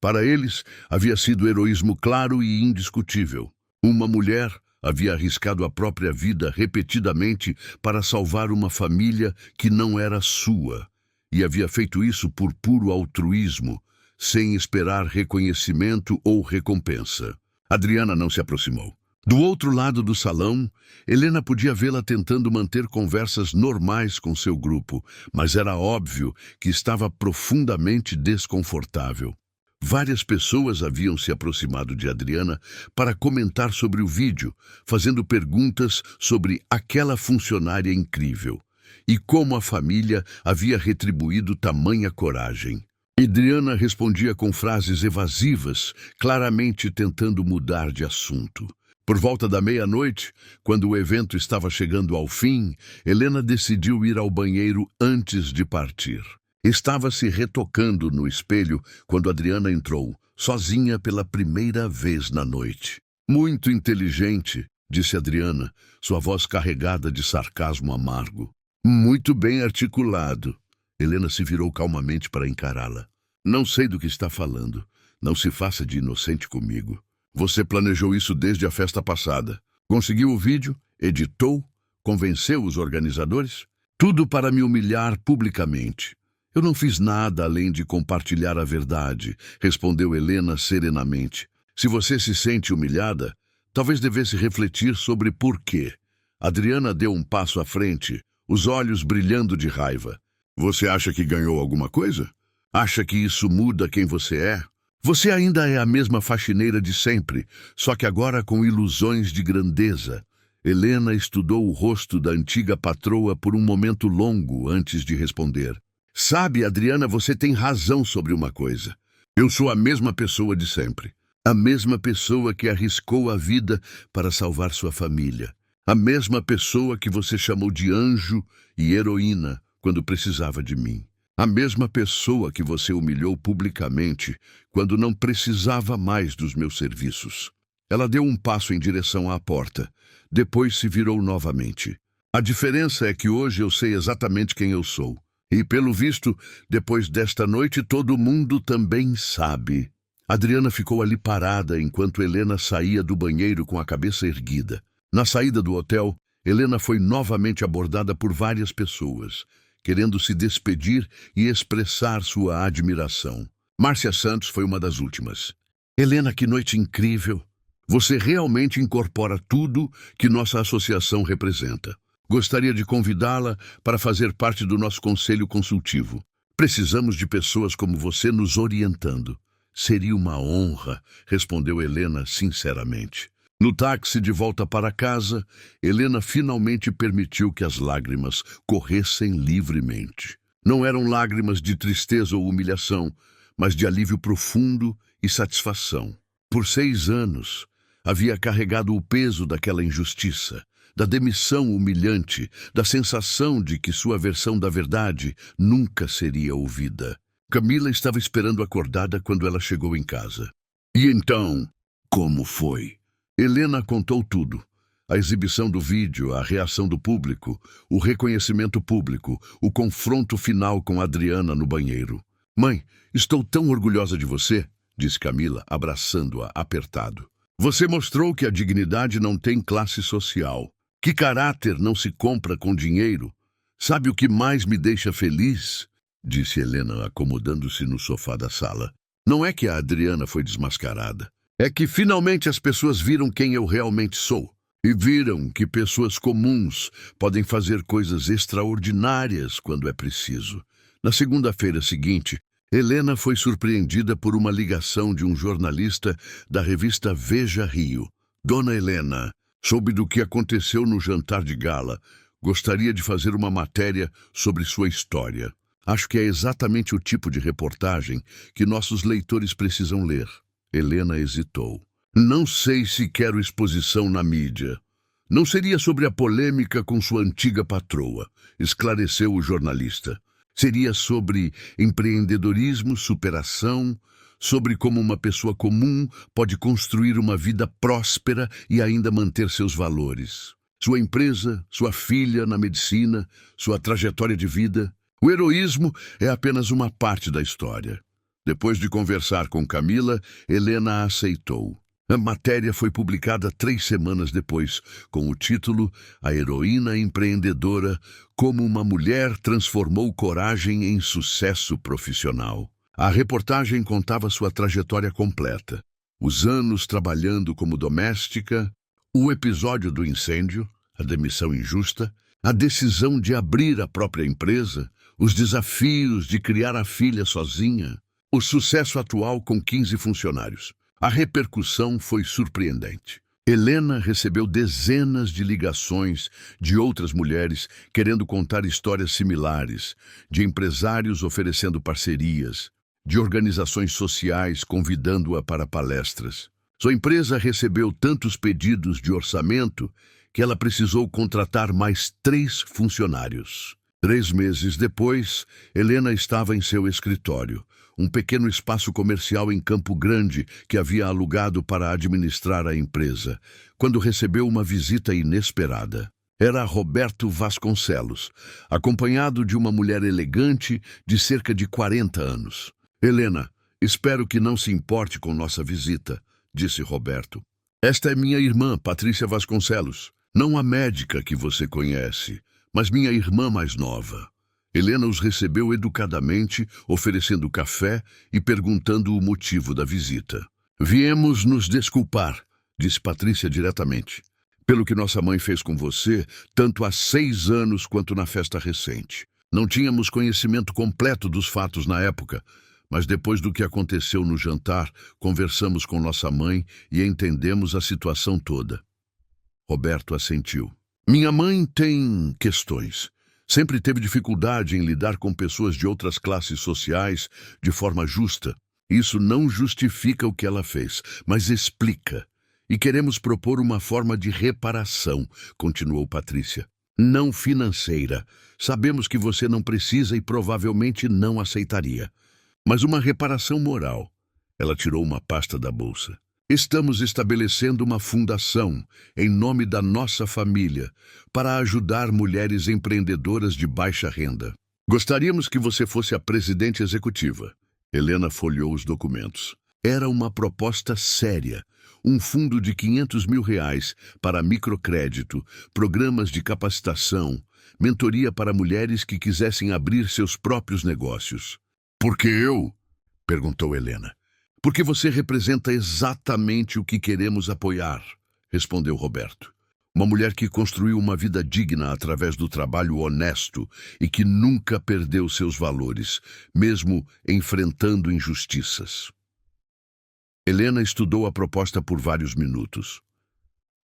Para eles, havia sido heroísmo claro e indiscutível. Uma mulher havia arriscado a própria vida repetidamente para salvar uma família que não era sua, e havia feito isso por puro altruísmo, sem esperar reconhecimento ou recompensa. Adriana não se aproximou. Do outro lado do salão, Helena podia vê-la tentando manter conversas normais com seu grupo, mas era óbvio que estava profundamente desconfortável. Várias pessoas haviam se aproximado de Adriana para comentar sobre o vídeo, fazendo perguntas sobre aquela funcionária incrível e como a família havia retribuído tamanha coragem. Adriana respondia com frases evasivas, claramente tentando mudar de assunto. Por volta da meia-noite, quando o evento estava chegando ao fim, Helena decidiu ir ao banheiro antes de partir. Estava se retocando no espelho quando Adriana entrou, sozinha pela primeira vez na noite. "Muito inteligente", disse Adriana, sua voz carregada de sarcasmo amargo. "Muito bem articulado." Helena se virou calmamente para encará-la. "Não sei do que está falando. Não se faça de inocente comigo. Você planejou isso desde a festa passada. Conseguiu o vídeo? Editou? Convenceu os organizadores? Tudo para me humilhar publicamente." "Eu não fiz nada além de compartilhar a verdade", respondeu Helena serenamente. "Se você se sente humilhada, talvez devesse refletir sobre por quê." Adriana deu um passo à frente, os olhos brilhando de raiva. Você acha que ganhou alguma coisa? Acha que isso muda quem você é? Você ainda é a mesma faxineira de sempre, só que agora com ilusões de grandeza. Helena estudou o rosto da antiga patroa por um momento longo antes de responder. Sabe, Adriana, você tem razão sobre uma coisa. Eu sou a mesma pessoa de sempre. A mesma pessoa que arriscou a vida para salvar sua família. A mesma pessoa que você chamou de anjo e heroína quando precisava de mim. A mesma pessoa que você humilhou publicamente quando não precisava mais dos meus serviços. Ela deu um passo em direção à porta. Depois se virou novamente. A diferença é que hoje eu sei exatamente quem eu sou. E, pelo visto, depois desta noite, todo mundo também sabe. Adriana ficou ali parada enquanto Helena saía do banheiro com a cabeça erguida. Na saída do hotel, Helena foi novamente abordada por várias pessoas, querendo se despedir e expressar sua admiração. Márcia Santos foi uma das últimas. Helena, que noite incrível! Você realmente incorpora tudo que nossa associação representa. Gostaria de convidá-la para fazer parte do nosso conselho consultivo. Precisamos de pessoas como você nos orientando. Seria uma honra, respondeu Helena sinceramente. No táxi de volta para casa, Helena finalmente permitiu que as lágrimas corressem livremente. Não eram lágrimas de tristeza ou humilhação, mas de alívio profundo e satisfação. Por 6 anos, havia carregado o peso daquela injustiça, da demissão humilhante, da sensação de que sua versão da verdade nunca seria ouvida. Camila estava esperando acordada quando ela chegou em casa. E então, como foi? Helena contou tudo. A exibição do vídeo, a reação do público, o reconhecimento público, o confronto final com Adriana no banheiro. Mãe, estou tão orgulhosa de você, disse Camila, abraçando-a apertado. Você mostrou que a dignidade não tem classe social, que caráter não se compra com dinheiro. Sabe o que mais me deixa feliz? Disse Helena, acomodando-se no sofá da sala. Não é que a Adriana foi desmascarada. É que finalmente as pessoas viram quem eu realmente sou. E viram que pessoas comuns podem fazer coisas extraordinárias quando é preciso. Na segunda-feira seguinte, Helena foi surpreendida por uma ligação de um jornalista da revista Veja Rio. Dona Helena, soube do que aconteceu no jantar de gala. Gostaria de fazer uma matéria sobre sua história. Acho que é exatamente o tipo de reportagem que nossos leitores precisam ler. Helena hesitou. Não sei se quero exposição na mídia. Não seria sobre a polêmica com sua antiga patroa, esclareceu o jornalista. Seria sobre empreendedorismo, superação, sobre como uma pessoa comum pode construir uma vida próspera e ainda manter seus valores. Sua empresa, sua filha na medicina, sua trajetória de vida. O heroísmo é apenas uma parte da história. Depois de conversar com Camila, Helena aceitou. A matéria foi publicada 3 semanas depois, com o título A Heroína Empreendedora, como uma mulher transformou coragem em sucesso profissional. A reportagem contava sua trajetória completa. Os anos trabalhando como doméstica, o episódio do incêndio, a demissão injusta, a decisão de abrir a própria empresa, os desafios de criar a filha sozinha, o sucesso atual com 15 funcionários. A repercussão foi surpreendente. Helena recebeu dezenas de ligações de outras mulheres querendo contar histórias similares, de empresários oferecendo parcerias, de organizações sociais convidando-a para palestras. Sua empresa recebeu tantos pedidos de orçamento que ela precisou contratar mais 3 funcionários. 3 meses depois, Helena estava em seu escritório, um pequeno espaço comercial em Campo Grande que havia alugado para administrar a empresa, quando recebeu uma visita inesperada. Era Roberto Vasconcelos, acompanhado de uma mulher elegante de cerca de 40 anos. Helena, espero que não se importe com nossa visita, disse Roberto. Esta é minha irmã, Patrícia Vasconcelos, não a médica que você conhece, mas minha irmã mais nova. Helena os recebeu educadamente, oferecendo café e perguntando o motivo da visita. Viemos nos desculpar, disse Patrícia diretamente, pelo que nossa mãe fez com você, tanto há 6 anos quanto na festa recente. Não tínhamos conhecimento completo dos fatos na época, mas depois do que aconteceu no jantar, conversamos com nossa mãe e entendemos a situação toda. Roberto assentiu. Minha mãe tem questões. Sempre teve dificuldade em lidar com pessoas de outras classes sociais de forma justa. Isso não justifica o que ela fez, mas explica. E queremos propor uma forma de reparação, continuou Patrícia. Não financeira. Sabemos que você não precisa e provavelmente não aceitaria. Mas uma reparação moral. Ela tirou uma pasta da bolsa. Estamos estabelecendo uma fundação, em nome da nossa família, para ajudar mulheres empreendedoras de baixa renda. Gostaríamos que você fosse a presidente executiva. Helena folheou os documentos. Era uma proposta séria. Um fundo de R$500 mil para microcrédito, programas de capacitação, mentoria para mulheres que quisessem abrir seus próprios negócios. Por que eu? Perguntou Helena. Porque você representa exatamente o que queremos apoiar, respondeu Roberto. Uma mulher que construiu uma vida digna através do trabalho honesto e que nunca perdeu seus valores, mesmo enfrentando injustiças. Helena estudou a proposta por vários minutos.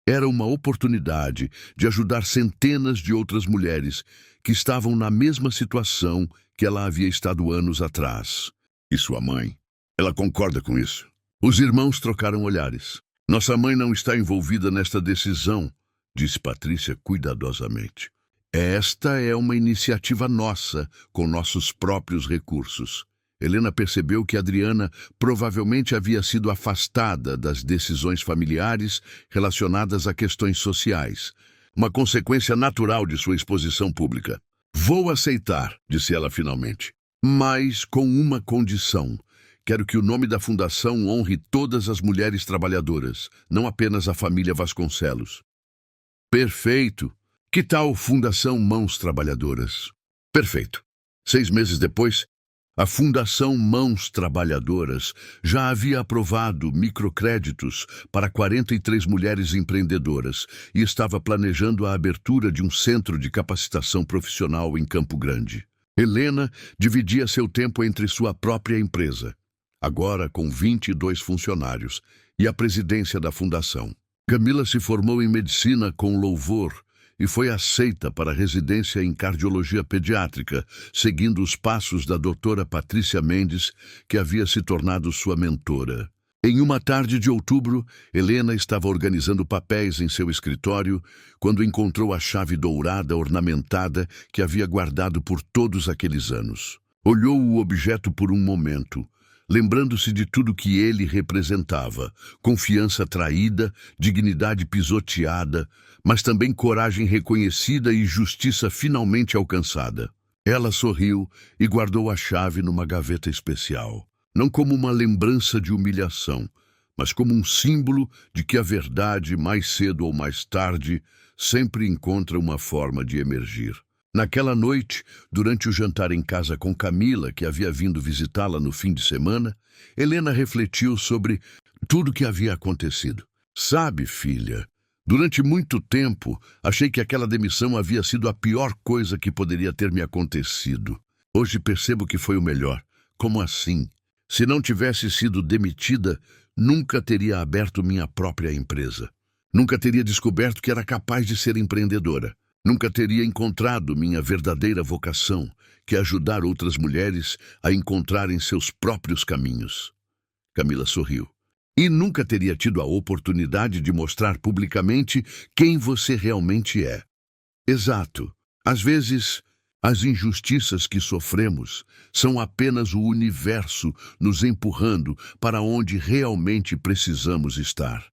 Era uma oportunidade de ajudar centenas de outras mulheres que estavam na mesma situação que ela havia estado anos atrás. E sua mãe? Ela concorda com isso? Os irmãos trocaram olhares. Nossa mãe não está envolvida nesta decisão, disse Patrícia cuidadosamente. Esta é uma iniciativa nossa, com nossos próprios recursos. Helena percebeu que Adriana provavelmente havia sido afastada das decisões familiares relacionadas a questões sociais, uma consequência natural de sua exposição pública. Vou aceitar, disse ela finalmente, mas com uma condição. Quero que o nome da fundação honre todas as mulheres trabalhadoras, não apenas a família Vasconcelos. Perfeito. Que tal Fundação Mãos Trabalhadoras? Perfeito. 6 meses depois, a Fundação Mãos Trabalhadoras já havia aprovado microcréditos para 43 mulheres empreendedoras e estava planejando a abertura de um centro de capacitação profissional em Campo Grande. Helena dividia seu tempo entre sua própria empresa, agora com 22 funcionários, e a presidência da fundação. Camila se formou em medicina com louvor e foi aceita para a residência em cardiologia pediátrica, seguindo os passos da doutora Patrícia Mendes, que havia se tornado sua mentora. Em uma tarde de outubro, Helena estava organizando papéis em seu escritório quando encontrou a chave dourada ornamentada que havia guardado por todos aqueles anos. Olhou o objeto por um momento, lembrando-se de tudo que ele representava: confiança traída, dignidade pisoteada, mas também coragem reconhecida e justiça finalmente alcançada. Ela sorriu e guardou a chave numa gaveta especial, não como uma lembrança de humilhação, mas como um símbolo de que a verdade, mais cedo ou mais tarde, sempre encontra uma forma de emergir. Naquela noite, durante o jantar em casa com Camila, que havia vindo visitá-la no fim de semana, Helena refletiu sobre tudo que havia acontecido. Sabe, filha, durante muito tempo, achei que aquela demissão havia sido a pior coisa que poderia ter me acontecido. Hoje percebo que foi o melhor. Como assim? Se não tivesse sido demitida, nunca teria aberto minha própria empresa. Nunca teria descoberto que era capaz de ser empreendedora. Nunca teria encontrado minha verdadeira vocação, que é ajudar outras mulheres a encontrarem seus próprios caminhos. Camila sorriu. E nunca teria tido a oportunidade de mostrar publicamente quem você realmente é. Exato. Às vezes, as injustiças que sofremos são apenas o universo nos empurrando para onde realmente precisamos estar.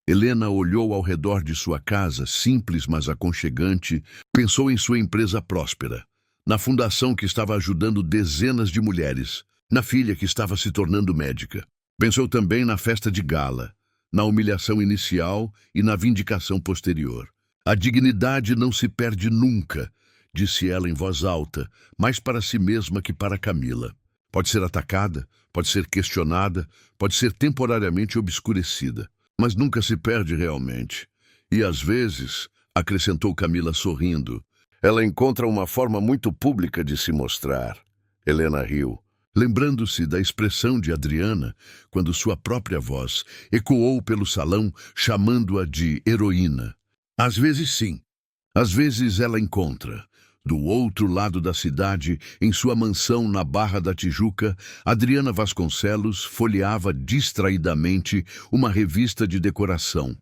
Helena olhou ao redor de sua casa, simples mas aconchegante, pensou em sua empresa próspera, na fundação que estava ajudando dezenas de mulheres, na filha que estava se tornando médica. Pensou também na festa de gala, na humilhação inicial e na vindicação posterior. A dignidade não se perde nunca, disse ela em voz alta, mais para si mesma que para Camila. Pode ser atacada, pode ser questionada, pode ser temporariamente obscurecida, mas nunca se perde realmente. E às vezes, acrescentou Camila sorrindo, Ela encontra uma forma muito pública de se mostrar. Helena riu, lembrando-se da expressão de Adriana, quando sua própria voz ecoou pelo salão, chamando-a de heroína. Às vezes sim. Às vezes ela encontra. Do outro lado da cidade, em sua mansão na Barra da Tijuca, Adriana Vasconcelos folheava distraidamente uma revista de decoração,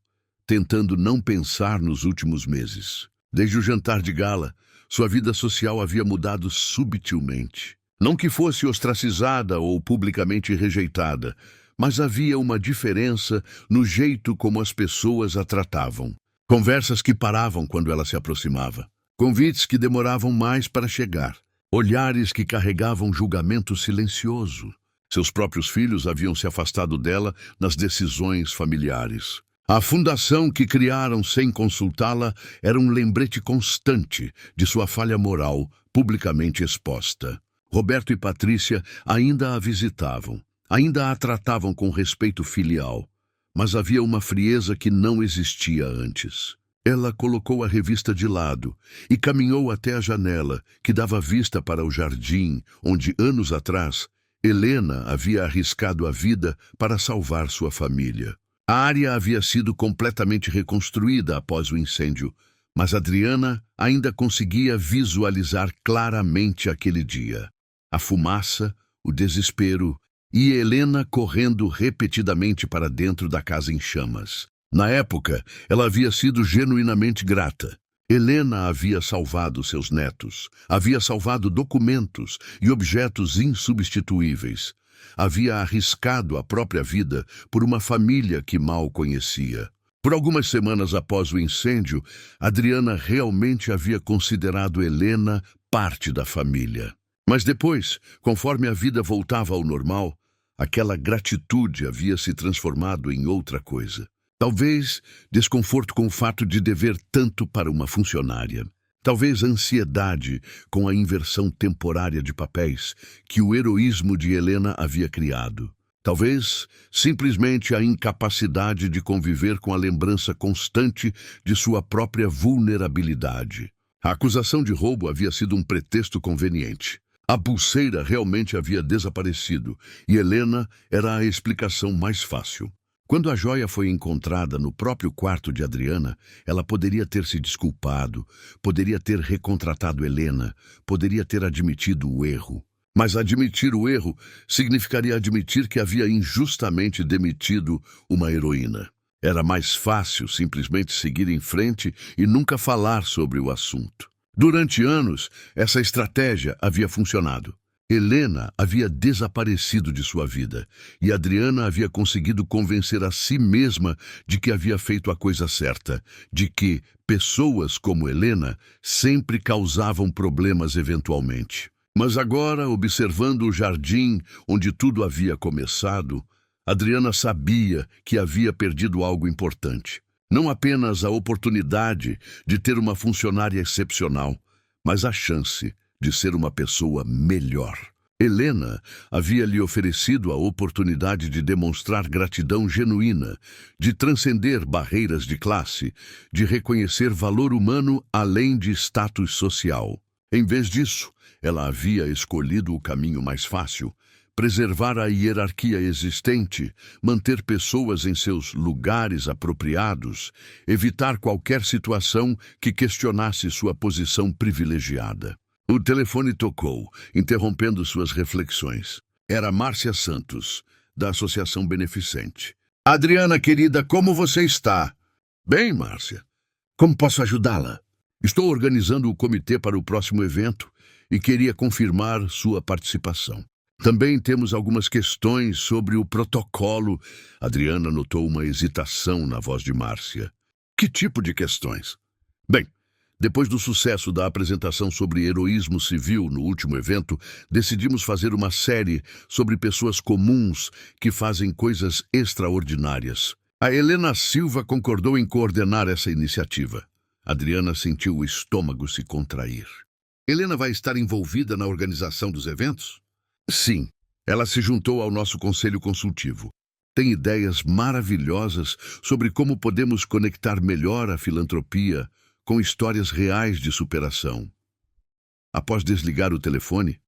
tentando não pensar nos últimos meses. Desde o jantar de gala, sua vida social havia mudado subtilmente. Não que fosse ostracizada ou publicamente rejeitada, mas havia uma diferença no jeito como as pessoas a tratavam. Conversas que paravam quando ela se aproximava. Convites que demoravam mais para chegar. Olhares que carregavam julgamento silencioso. Seus próprios filhos haviam se afastado dela nas decisões familiares. A fundação que criaram sem consultá-la era um lembrete constante de sua falha moral, publicamente exposta. Roberto e Patrícia ainda a visitavam, ainda a tratavam com respeito filial, mas havia uma frieza que não existia antes. Ela colocou a revista de lado e caminhou até a janela, que dava vista para o jardim, onde, anos atrás, Helena havia arriscado a vida para salvar sua família. A área havia sido completamente reconstruída após o incêndio, mas Adriana ainda conseguia visualizar claramente aquele dia. A fumaça, o desespero e Helena correndo repetidamente para dentro da casa em chamas. Na época, ela havia sido genuinamente grata. Helena havia salvado seus netos, havia salvado documentos e objetos insubstituíveis. Havia arriscado a própria vida por uma família que mal conhecia. Por algumas semanas após o incêndio, Adriana realmente havia considerado Helena parte da família. Mas depois, conforme a vida voltava ao normal, aquela gratitude havia se transformado em outra coisa. Talvez desconforto com o fato de dever tanto para uma funcionária. Talvez ansiedade com a inversão temporária de papéis que o heroísmo de Helena havia criado. Talvez simplesmente a incapacidade de conviver com a lembrança constante de sua própria vulnerabilidade. A acusação de roubo havia sido um pretexto conveniente. A pulseira realmente havia desaparecido e Helena era a explicação mais fácil. Quando a joia foi encontrada no próprio quarto de Adriana, ela poderia ter se desculpado, poderia ter recontratado Helena, poderia ter admitido o erro. Mas admitir o erro significaria admitir que havia injustamente demitido uma heroína. Era mais fácil simplesmente seguir em frente e nunca falar sobre o assunto. Durante anos, essa estratégia havia funcionado. Helena havia desaparecido de sua vida e Adriana havia conseguido convencer a si mesma de que havia feito a coisa certa, de que pessoas como Helena sempre causavam problemas eventualmente. Mas agora, observando o jardim onde tudo havia começado, Adriana sabia que havia perdido algo importante. Não apenas a oportunidade de ter uma funcionária excepcional, mas a chance de ser uma pessoa melhor. Helena havia lhe oferecido a oportunidade de demonstrar gratidão genuína, de transcender barreiras de classe, de reconhecer valor humano além de status social. Em vez disso, ela havia escolhido o caminho mais fácil, preservar a hierarquia existente, manter pessoas em seus lugares apropriados, evitar qualquer situação que questionasse sua posição privilegiada. O telefone tocou, interrompendo suas reflexões. Era Márcia Santos, da Associação Beneficente. Adriana, querida, como você está? Bem, Márcia. Como posso ajudá-la? Estou organizando o comitê para o próximo evento e queria confirmar sua participação. Também temos algumas questões sobre o protocolo. Adriana notou uma hesitação na voz de Márcia. Que tipo de questões? Bem, depois do sucesso da apresentação sobre heroísmo civil no último evento, decidimos fazer uma série sobre pessoas comuns que fazem coisas extraordinárias. A Helena Silva concordou em coordenar essa iniciativa. Adriana sentiu o estômago se contrair. Helena vai estar envolvida na organização dos eventos? Sim, ela se juntou ao nosso conselho consultivo. Tem ideias maravilhosas sobre como podemos conectar melhor a filantropia com histórias reais de superação. Após desligar o telefone,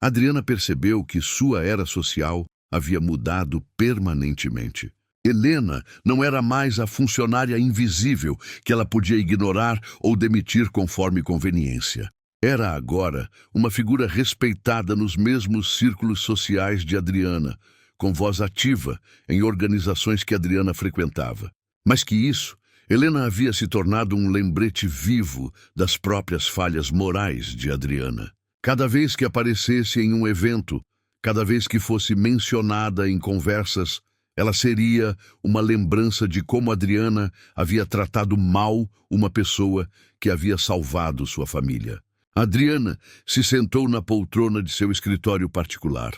Adriana percebeu que sua era social havia mudado permanentemente. Helena não era mais a funcionária invisível que ela podia ignorar ou demitir conforme conveniência. Era agora uma figura respeitada nos mesmos círculos sociais de Adriana, com voz ativa em organizações que Adriana frequentava. Mais que isso, Helena havia se tornado um lembrete vivo das próprias falhas morais de Adriana. Cada vez que aparecesse em um evento, cada vez que fosse mencionada em conversas, ela seria uma lembrança de como Adriana havia tratado mal uma pessoa que havia salvado sua família. Adriana se sentou na poltrona de seu escritório particular,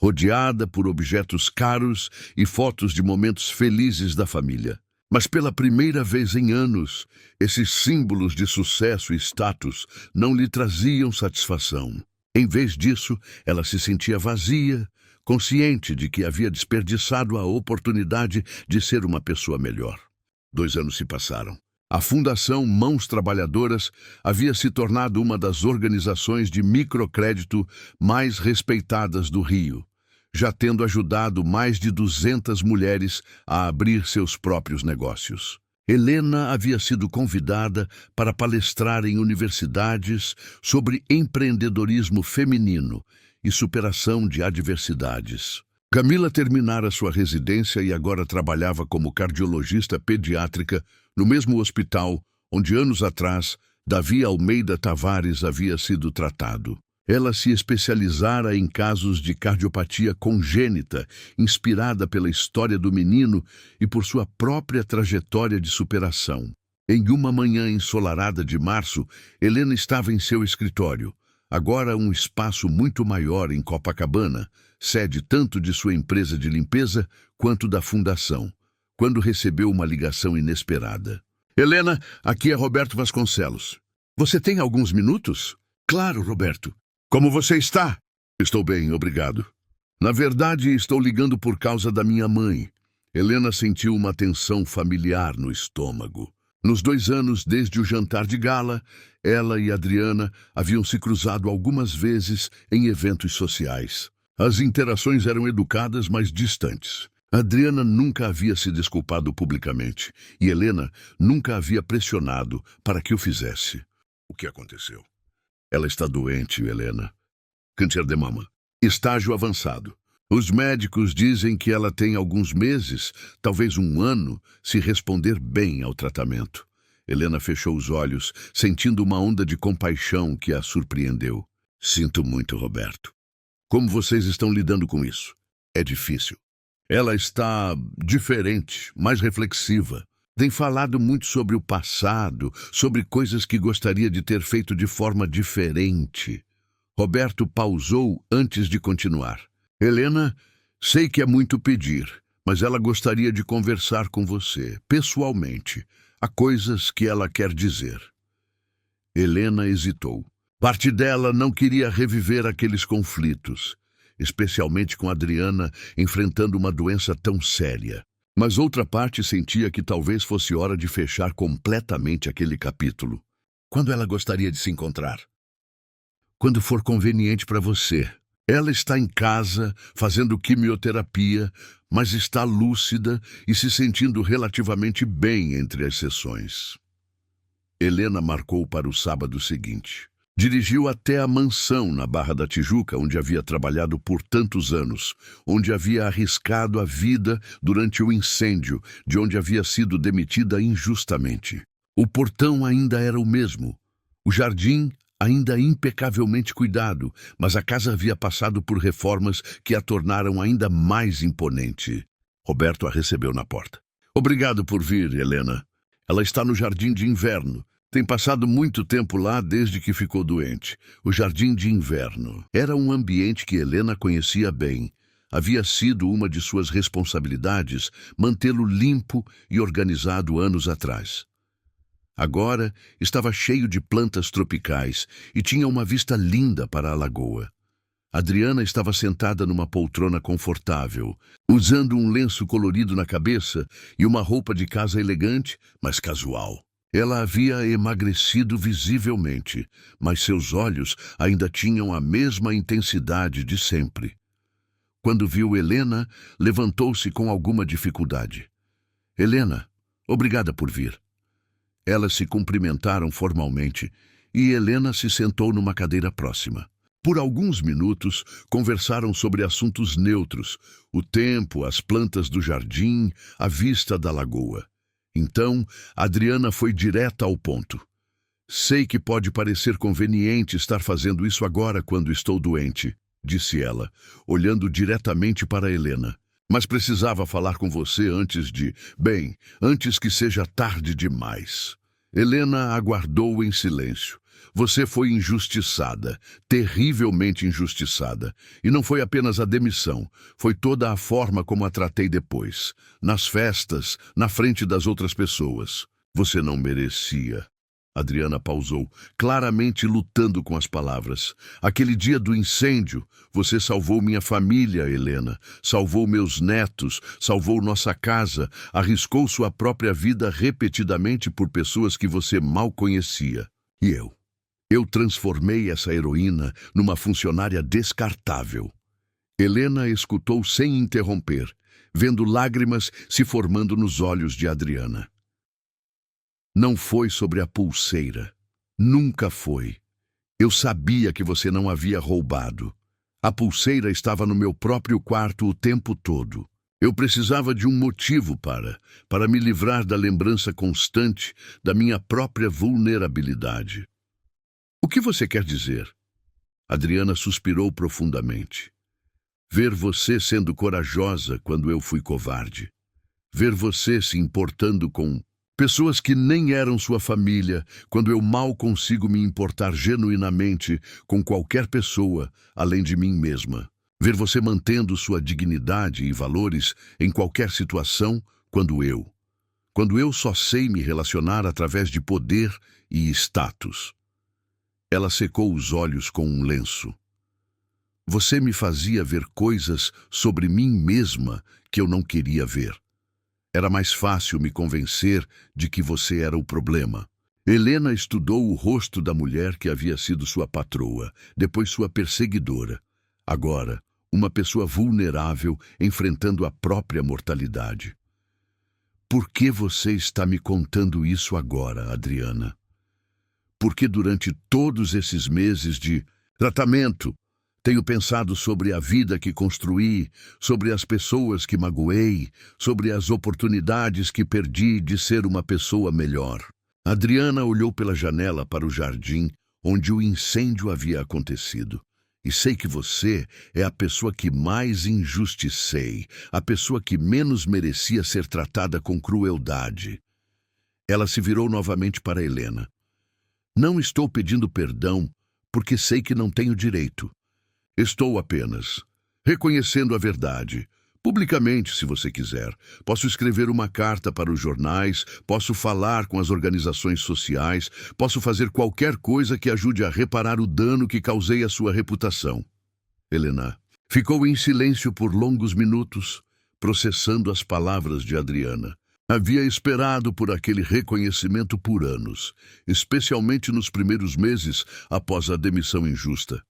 rodeada por objetos caros e fotos de momentos felizes da família. Mas pela primeira vez em anos, esses símbolos de sucesso e status não lhe traziam satisfação. Em vez disso, ela se sentia vazia, consciente de que havia desperdiçado a oportunidade de ser uma pessoa melhor. 2 anos se passaram. A Fundação Mãos Trabalhadoras havia se tornado uma das organizações de microcrédito mais respeitadas do Rio, já tendo ajudado mais de 200 mulheres a abrir seus próprios negócios. Helena havia sido convidada para palestrar em universidades sobre empreendedorismo feminino e superação de adversidades. Camila terminara sua residência e agora trabalhava como cardiologista pediátrica no mesmo hospital onde, anos atrás, Davi Almeida Tavares havia sido tratado. Ela se especializara em casos de cardiopatia congênita, inspirada pela história do menino e por sua própria trajetória de superação. Em uma manhã ensolarada de março, Helena estava em seu escritório, agora um espaço muito maior em Copacabana, sede tanto de sua empresa de limpeza quanto da fundação, quando recebeu uma ligação inesperada. Helena, aqui é Roberto Vasconcelos. Você tem alguns minutos? Claro, Roberto. Como você está? Estou bem, obrigado. Na verdade, estou ligando por causa da minha mãe. Helena sentiu uma tensão familiar no estômago. Nos 2 anos desde o jantar de gala, ela e Adriana haviam se cruzado algumas vezes em eventos sociais. As interações eram educadas, mas distantes. Adriana nunca havia se desculpado publicamente e Helena nunca havia pressionado para que o fizesse. O que aconteceu? Ela está doente, Helena. Câncer de mama. Estágio avançado. Os médicos dizem que ela tem alguns meses, talvez 1 ano, se responder bem ao tratamento. Helena fechou os olhos, sentindo uma onda de compaixão que a surpreendeu. Sinto muito, Roberto. Como vocês estão lidando com isso? É difícil. Ela está diferente, mais reflexiva. Tem falado muito sobre o passado, sobre coisas que gostaria de ter feito de forma diferente. Roberto pausou antes de continuar. Helena, sei que é muito pedir, mas ela gostaria de conversar com você, pessoalmente. Há coisas que ela quer dizer. Helena hesitou. Parte dela não queria reviver aqueles conflitos, especialmente com Adriana enfrentando uma doença tão séria. Mas outra parte sentia que talvez fosse hora de fechar completamente aquele capítulo. Quando ela gostaria de se encontrar? Quando for conveniente para você. Ela está em casa, fazendo quimioterapia, mas está lúcida e se sentindo relativamente bem entre as sessões. Helena marcou para o sábado seguinte. Dirigiu até a mansão na Barra da Tijuca, onde havia trabalhado por tantos anos, onde havia arriscado a vida durante o incêndio, de onde havia sido demitida injustamente. O portão ainda era o mesmo, o jardim ainda impecavelmente cuidado, mas a casa havia passado por reformas que a tornaram ainda mais imponente. Roberto a recebeu na porta. Obrigado por vir, Helena. Ela está no jardim de inverno. Tem passado muito tempo lá desde que ficou doente. O jardim de inverno era um ambiente que Helena conhecia bem. Havia sido uma de suas responsabilidades mantê-lo limpo e organizado anos atrás. Agora estava cheio de plantas tropicais e tinha uma vista linda para a lagoa. Adriana estava sentada numa poltrona confortável, usando um lenço colorido na cabeça e uma roupa de casa elegante, mas casual. Ela havia emagrecido visivelmente, mas seus olhos ainda tinham a mesma intensidade de sempre. Quando viu Helena, levantou-se com alguma dificuldade. Helena, obrigada por vir. Elas se cumprimentaram formalmente e Helena se sentou numa cadeira próxima. Por alguns minutos, conversaram sobre assuntos neutros, o tempo, as plantas do jardim, a vista da lagoa. Então, Adriana foi direta ao ponto. Sei que pode parecer conveniente estar fazendo isso agora quando estou doente, disse ela, olhando diretamente para Helena. Mas precisava falar com você antes que seja tarde demais. Helena aguardou em silêncio. Você foi injustiçada, terrivelmente injustiçada. E não foi apenas a demissão, foi toda a forma como a tratei depois. Nas festas, na frente das outras pessoas. Você não merecia. Adriana pausou, claramente lutando com as palavras. Aquele dia do incêndio, você salvou minha família, Helena. Salvou meus netos, salvou nossa casa, arriscou sua própria vida repetidamente por pessoas que você mal conhecia. E eu? Eu transformei essa heroína numa funcionária descartável. Helena escutou sem interromper, vendo lágrimas se formando nos olhos de Adriana. Não foi sobre a pulseira. Nunca foi. Eu sabia que você não havia roubado. A pulseira estava no meu próprio quarto o tempo todo. Eu precisava de um motivo para me livrar da lembrança constante da minha própria vulnerabilidade. O que você quer dizer? Adriana suspirou profundamente. Ver você sendo corajosa quando eu fui covarde. Ver você se importando com pessoas que nem eram sua família, quando eu mal consigo me importar genuinamente com qualquer pessoa, além de mim mesma. Ver você mantendo sua dignidade e valores em qualquer situação, quando eu só sei me relacionar através de poder e status. Ela secou os olhos com um lenço. Você me fazia ver coisas sobre mim mesma que eu não queria ver. Era mais fácil me convencer de que você era o problema. Helena estudou o rosto da mulher que havia sido sua patroa, depois sua perseguidora. Agora, uma pessoa vulnerável enfrentando a própria mortalidade. Por que você está me contando isso agora, Adriana? Porque durante todos esses meses de tratamento, tenho pensado sobre a vida que construí, sobre as pessoas que magoei, sobre as oportunidades que perdi de ser uma pessoa melhor. Adriana olhou pela janela para o jardim onde o incêndio havia acontecido. E sei que você é a pessoa que mais injusticei, a pessoa que menos merecia ser tratada com crueldade. Ela se virou novamente para Helena. Não estou pedindo perdão porque sei que não tenho direito. Estou apenas reconhecendo a verdade, publicamente, se você quiser. Posso escrever uma carta para os jornais, posso falar com as organizações sociais, posso fazer qualquer coisa que ajude a reparar o dano que causei à sua reputação. Helena ficou em silêncio por longos minutos, processando as palavras de Adriana. Havia esperado por aquele reconhecimento por anos, especialmente nos primeiros meses após a demissão injusta.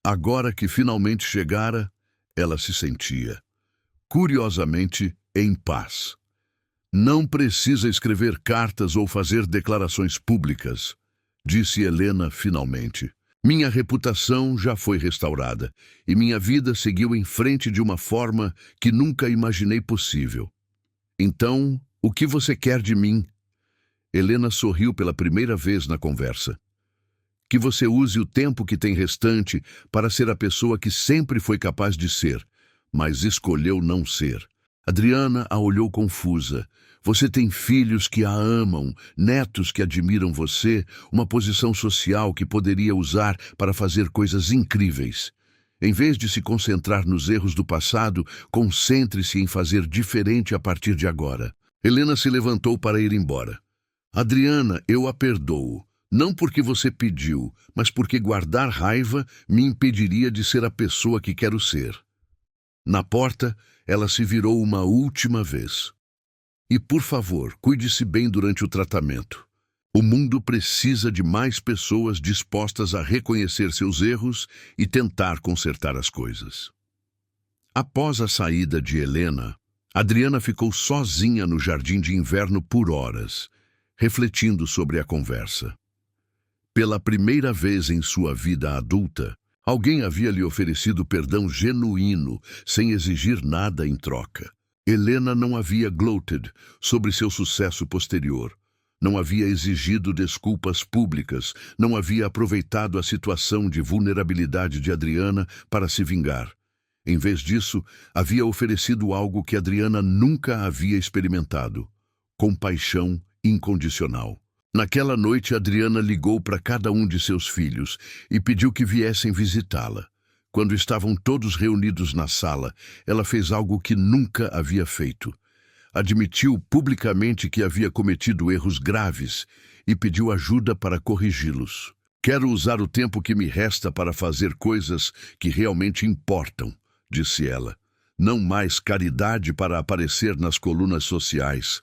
Agora que finalmente chegara, ela se sentia, curiosamente, em paz. Não precisa escrever cartas ou fazer declarações públicas, disse Helena finalmente. Minha reputação já foi restaurada e minha vida seguiu em frente de uma forma que nunca imaginei possível. Então, o que você quer de mim? Helena sorriu pela primeira vez na conversa. Que você use o tempo que tem restante para ser a pessoa que sempre foi capaz de ser, mas escolheu não ser. Adriana a olhou confusa. Você tem filhos que a amam, netos que admiram você, uma posição social que poderia usar para fazer coisas incríveis. Em vez de se concentrar nos erros do passado, concentre-se em fazer diferente a partir de agora. Helena se levantou para ir embora. Adriana, eu a perdoo. Não porque você pediu, mas porque guardar raiva me impediria de ser a pessoa que quero ser. Na porta, ela se virou uma última vez. E, por favor, cuide-se bem durante o tratamento. O mundo precisa de mais pessoas dispostas a reconhecer seus erros e tentar consertar as coisas. Após a saída de Helena, Adriana ficou sozinha no jardim de inverno por horas, refletindo sobre a conversa. Pela primeira vez em sua vida adulta, alguém havia lhe oferecido perdão genuíno, sem exigir nada em troca. Helena não havia gloated sobre seu sucesso posterior. Não havia exigido desculpas públicas, não havia aproveitado a situação de vulnerabilidade de Adriana para se vingar. Em vez disso, havia oferecido algo que Adriana nunca havia experimentado: compaixão incondicional. Naquela noite, Adriana ligou para cada um de seus filhos e pediu que viessem visitá-la. Quando estavam todos reunidos na sala, ela fez algo que nunca havia feito. Admitiu publicamente que havia cometido erros graves e pediu ajuda para corrigi-los. Quero usar o tempo que me resta para fazer coisas que realmente importam, disse ela. Não mais caridade para aparecer nas colunas sociais,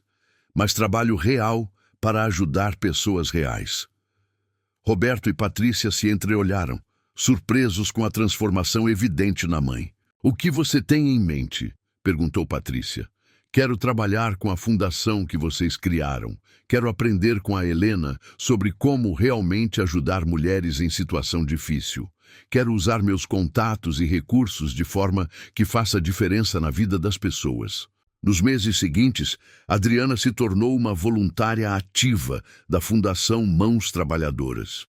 mas trabalho real para ajudar pessoas reais. Roberto e Patrícia se entreolharam, surpresos com a transformação evidente na mãe. O que você tem em mente? Perguntou Patrícia. Quero trabalhar com a fundação que vocês criaram. Quero aprender com a Helena sobre como realmente ajudar mulheres em situação difícil. Quero usar meus contatos e recursos de forma que faça diferença na vida das pessoas. Nos meses seguintes, Adriana se tornou uma voluntária ativa da Fundação Mãos Trabalhadoras.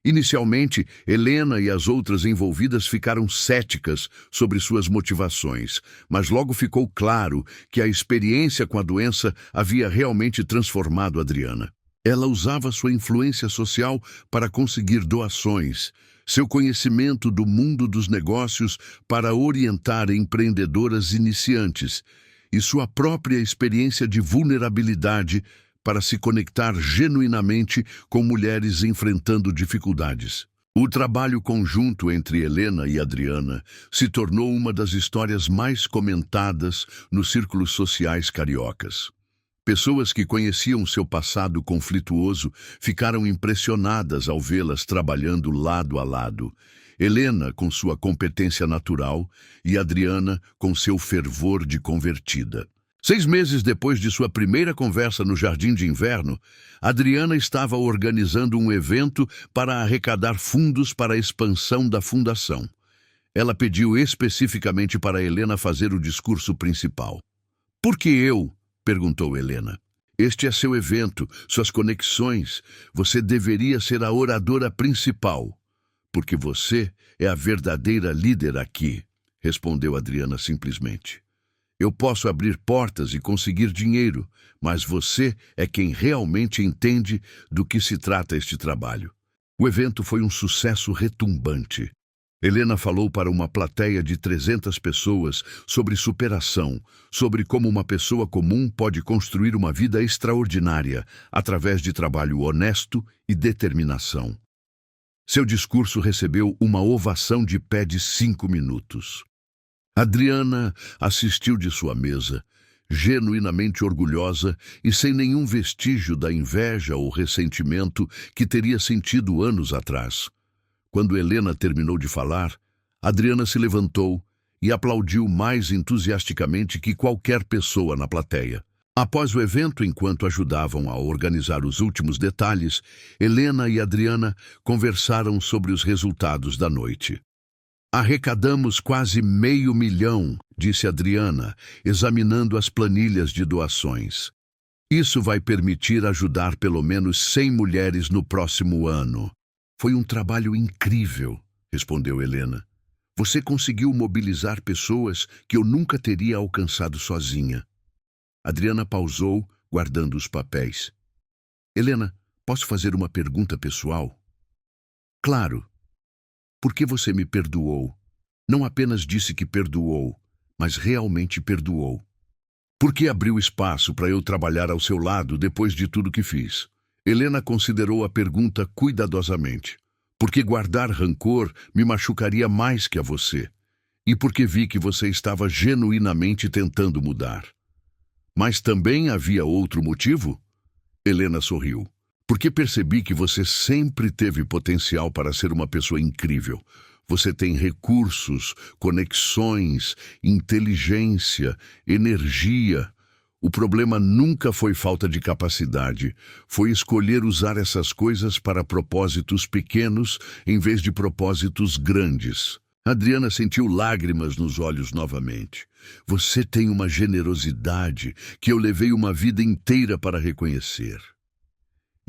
Inicialmente, Helena e as outras envolvidas ficaram céticas sobre suas motivações, mas logo ficou claro que a experiência com a doença havia realmente transformado Adriana. Ela usava sua influência social para conseguir doações, seu conhecimento do mundo dos negócios para orientar empreendedoras iniciantes e sua própria experiência de vulnerabilidade para se conectar genuinamente com mulheres enfrentando dificuldades. O trabalho conjunto entre Helena e Adriana se tornou uma das histórias mais comentadas nos círculos sociais cariocas. Pessoas que conheciam seu passado conflituoso ficaram impressionadas ao vê-las trabalhando lado a lado. Helena com sua competência natural e Adriana com seu fervor de convertida. 6 meses depois de sua primeira conversa no Jardim de Inverno, Adriana estava organizando um evento para arrecadar fundos para a expansão da fundação. Ela pediu especificamente para Helena fazer o discurso principal. "Por que eu?", perguntou Helena. "Este é seu evento, suas conexões. Você deveria ser a oradora principal." "Porque você é a verdadeira líder aqui", respondeu Adriana simplesmente. "Eu posso abrir portas e conseguir dinheiro, mas você é quem realmente entende do que se trata este trabalho." O evento foi um sucesso retumbante. Helena falou para uma plateia de 300 pessoas sobre superação, sobre como uma pessoa comum pode construir uma vida extraordinária através de trabalho honesto e determinação. Seu discurso recebeu uma ovação de pé de 5 minutos. Adriana assistiu de sua mesa, genuinamente orgulhosa e sem nenhum vestígio da inveja ou ressentimento que teria sentido anos atrás. Quando Helena terminou de falar, Adriana se levantou e aplaudiu mais entusiasticamente que qualquer pessoa na plateia. Após o evento, enquanto ajudavam a organizar os últimos detalhes, Helena e Adriana conversaram sobre os resultados da noite. "Arrecadamos quase $500 mil", disse Adriana, examinando as planilhas de doações. "Isso vai permitir ajudar pelo menos 100 mulheres no próximo ano." "Foi um trabalho incrível", respondeu Helena. "Você conseguiu mobilizar pessoas que eu nunca teria alcançado sozinha." Adriana pausou, guardando os papéis. "Helena, posso fazer uma pergunta pessoal?" "Claro. Por que você me perdoou? Não apenas disse que perdoou, mas realmente perdoou. Por que abriu espaço para eu trabalhar ao seu lado depois de tudo que fiz?" Helena considerou a pergunta cuidadosamente. "Porque guardar rancor me machucaria mais que a você. E porque vi que você estava genuinamente tentando mudar." "Mas também havia outro motivo?" Helena sorriu. Porque percebi que você sempre teve potencial para ser uma pessoa incrível. Você tem recursos, conexões, inteligência, energia. O problema nunca foi falta de capacidade. Foi escolher usar essas coisas para propósitos pequenos em vez de propósitos grandes. Adriana sentiu lágrimas nos olhos novamente. Você tem uma generosidade que eu levei uma vida inteira para reconhecer.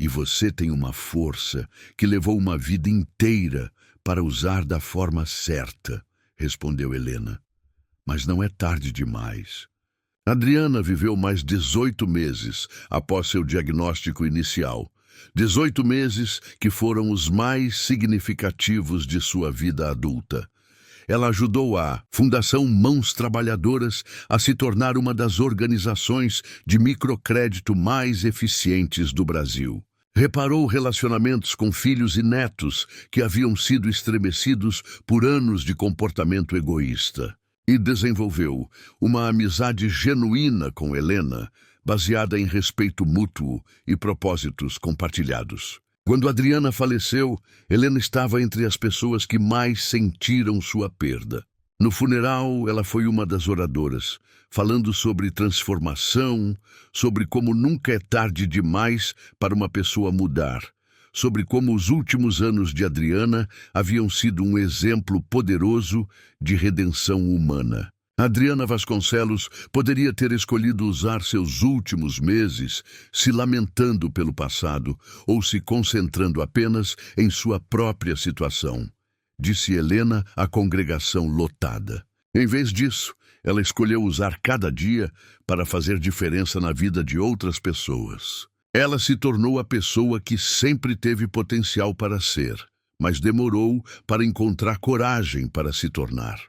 E você tem uma força que levou uma vida inteira para usar da forma certa, respondeu Helena. Mas não é tarde demais. Adriana viveu mais 18 meses após seu diagnóstico inicial. 18 meses que foram os mais significativos de sua vida adulta. Ela ajudou a Fundação Mãos Trabalhadoras a se tornar uma das organizações de microcrédito mais eficientes do Brasil. Reparou relacionamentos com filhos e netos que haviam sido estremecidos por anos de comportamento egoísta. E desenvolveu uma amizade genuína com Helena, baseada em respeito mútuo e propósitos compartilhados. Quando Adriana faleceu, Helena estava entre as pessoas que mais sentiram sua perda. No funeral, ela foi uma das oradoras, falando sobre transformação, sobre como nunca é tarde demais para uma pessoa mudar, sobre como os últimos anos de Adriana haviam sido um exemplo poderoso de redenção humana. Adriana Vasconcelos poderia ter escolhido usar seus últimos meses se lamentando pelo passado ou se concentrando apenas em sua própria situação, disse Helena à congregação lotada. Em vez disso, ela escolheu usar cada dia para fazer diferença na vida de outras pessoas. Ela se tornou a pessoa que sempre teve potencial para ser, mas demorou para encontrar coragem para se tornar.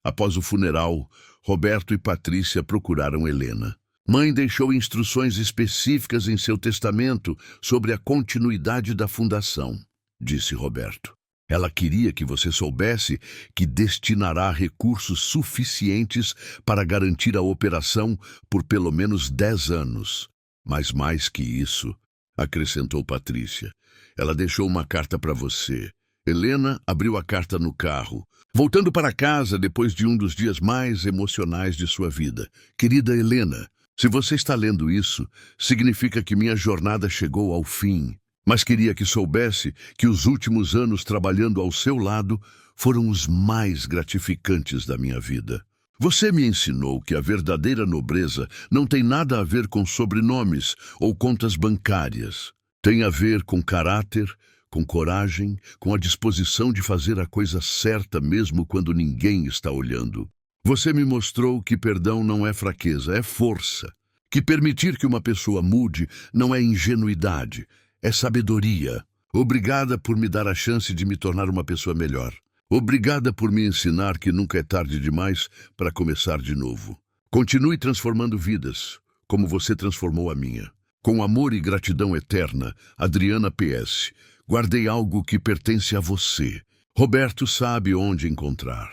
Após o funeral, Roberto e Patrícia procuraram Helena. Mãe deixou instruções específicas em seu testamento sobre a continuidade da fundação, disse Roberto. Ela queria que você soubesse que destinará recursos suficientes para garantir a operação por pelo menos 10 anos. Mas mais que isso, acrescentou Patrícia, ela deixou uma carta para você. Helena abriu a carta no carro, voltando para casa depois de um dos dias mais emocionais de sua vida. Querida Helena, se você está lendo isso, significa que minha jornada chegou ao fim. Mas queria que soubesse que os últimos anos trabalhando ao seu lado foram os mais gratificantes da minha vida. Você me ensinou que a verdadeira nobreza não tem nada a ver com sobrenomes ou contas bancárias. Tem a ver com caráter, com coragem, com a disposição de fazer a coisa certa mesmo quando ninguém está olhando. Você me mostrou que perdão não é fraqueza, é força. Que permitir que uma pessoa mude não é ingenuidade, é sabedoria. Obrigada por me dar a chance de me tornar uma pessoa melhor. Obrigada por me ensinar que nunca é tarde demais para começar de novo. Continue transformando vidas, como você transformou a minha. Com amor e gratidão eterna, Adriana PS. Guardei algo que pertence a você. Roberto sabe onde encontrar.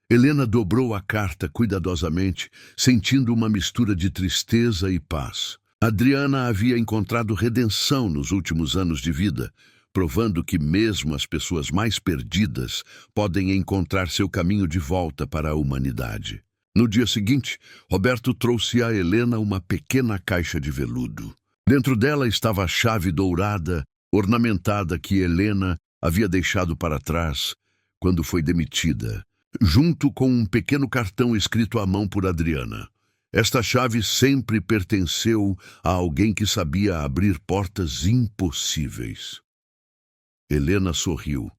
Helena dobrou a carta cuidadosamente, sentindo uma mistura de tristeza e paz. Adriana havia encontrado redenção nos últimos anos de vida, provando que mesmo as pessoas mais perdidas podem encontrar seu caminho de volta para a humanidade. No dia seguinte, Roberto trouxe a Helena uma pequena caixa de veludo. Dentro dela estava a chave dourada, ornamentada que Helena havia deixado para trás quando foi demitida, junto com um pequeno cartão escrito à mão por Adriana. Esta chave sempre pertenceu a alguém que sabia abrir portas impossíveis. Helena sorriu,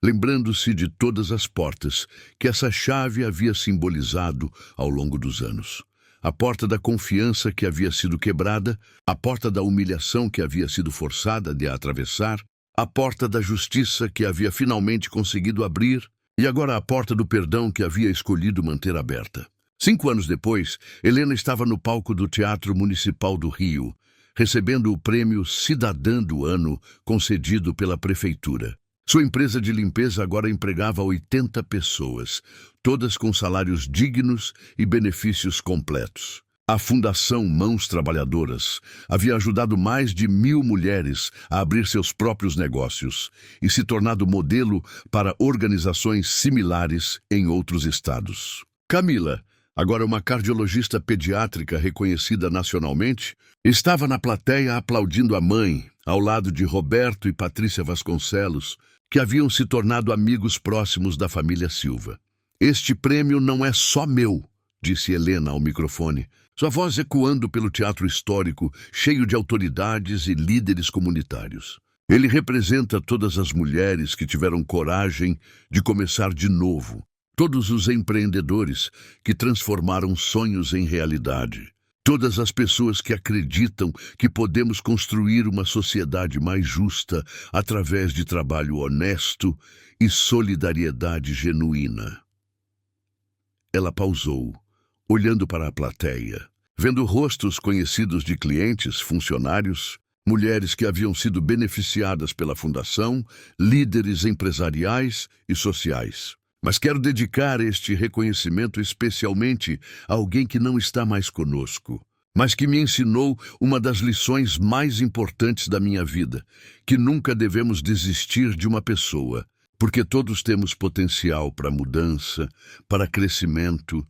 lembrando-se de todas as portas que essa chave havia simbolizado ao longo dos anos. A porta da confiança que havia sido quebrada, a porta da humilhação que havia sido forçada de atravessar, a porta da justiça que havia finalmente conseguido abrir, e agora a porta do perdão que havia escolhido manter aberta. 5 anos depois, Helena estava no palco do Teatro Municipal do Rio, recebendo o prêmio Cidadã do Ano concedido pela Prefeitura. Sua empresa de limpeza agora empregava 80 pessoas, todas com salários dignos e benefícios completos. A Fundação Mãos Trabalhadoras havia ajudado mais de 1.000 mulheres a abrir seus próprios negócios e se tornado modelo para organizações similares em outros estados. Camila, agora uma cardiologista pediátrica reconhecida nacionalmente, estava na plateia aplaudindo a mãe, ao lado de Roberto e Patrícia Vasconcelos, que haviam se tornado amigos próximos da família Silva. "Este prêmio não é só meu", disse Helena ao microfone, sua voz ecoando pelo teatro histórico, cheio de autoridades e líderes comunitários. "Ele representa todas as mulheres que tiveram coragem de começar de novo, todos os empreendedores que transformaram sonhos em realidade, todas as pessoas que acreditam que podemos construir uma sociedade mais justa através de trabalho honesto e solidariedade genuína." Ela pausou, olhando para a plateia, vendo rostos conhecidos de clientes, funcionários, mulheres que haviam sido beneficiadas pela fundação, líderes empresariais e sociais. "Mas quero dedicar este reconhecimento especialmente a alguém que não está mais conosco, mas que me ensinou uma das lições mais importantes da minha vida, que nunca devemos desistir de uma pessoa, porque todos temos potencial para mudança, para crescimento,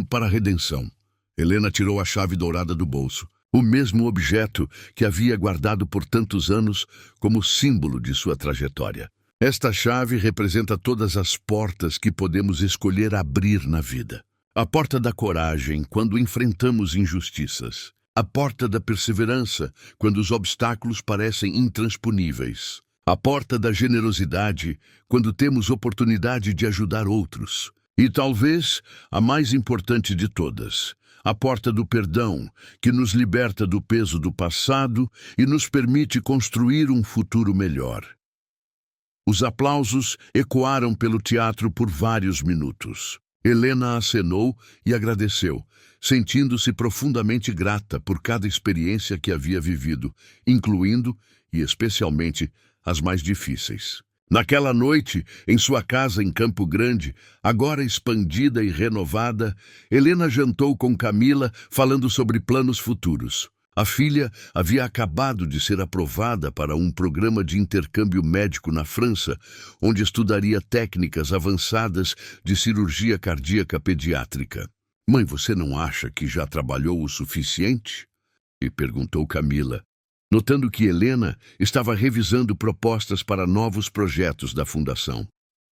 para a redenção." Helena tirou a chave dourada do bolso, o mesmo objeto que havia guardado por tantos anos como símbolo de sua trajetória. "Esta chave representa todas as portas que podemos escolher abrir na vida. A porta da coragem, quando enfrentamos injustiças. A porta da perseverança, quando os obstáculos parecem intransponíveis. A porta da generosidade, quando temos oportunidade de ajudar outros. E talvez a mais importante de todas, a porta do perdão, que nos liberta do peso do passado e nos permite construir um futuro melhor." Os aplausos ecoaram pelo teatro por vários minutos. Helena acenou e agradeceu, sentindo-se profundamente grata por cada experiência que havia vivido, incluindo, e especialmente, as mais difíceis. Naquela noite, em sua casa em Campo Grande, agora expandida e renovada, Helena jantou com Camila, falando sobre planos futuros. A filha havia acabado de ser aprovada para um programa de intercâmbio médico na França, onde estudaria técnicas avançadas de cirurgia cardíaca pediátrica. "Mãe, você não acha que já trabalhou o suficiente?" e perguntou Camila, notando que Helena estava revisando propostas para novos projetos da Fundação.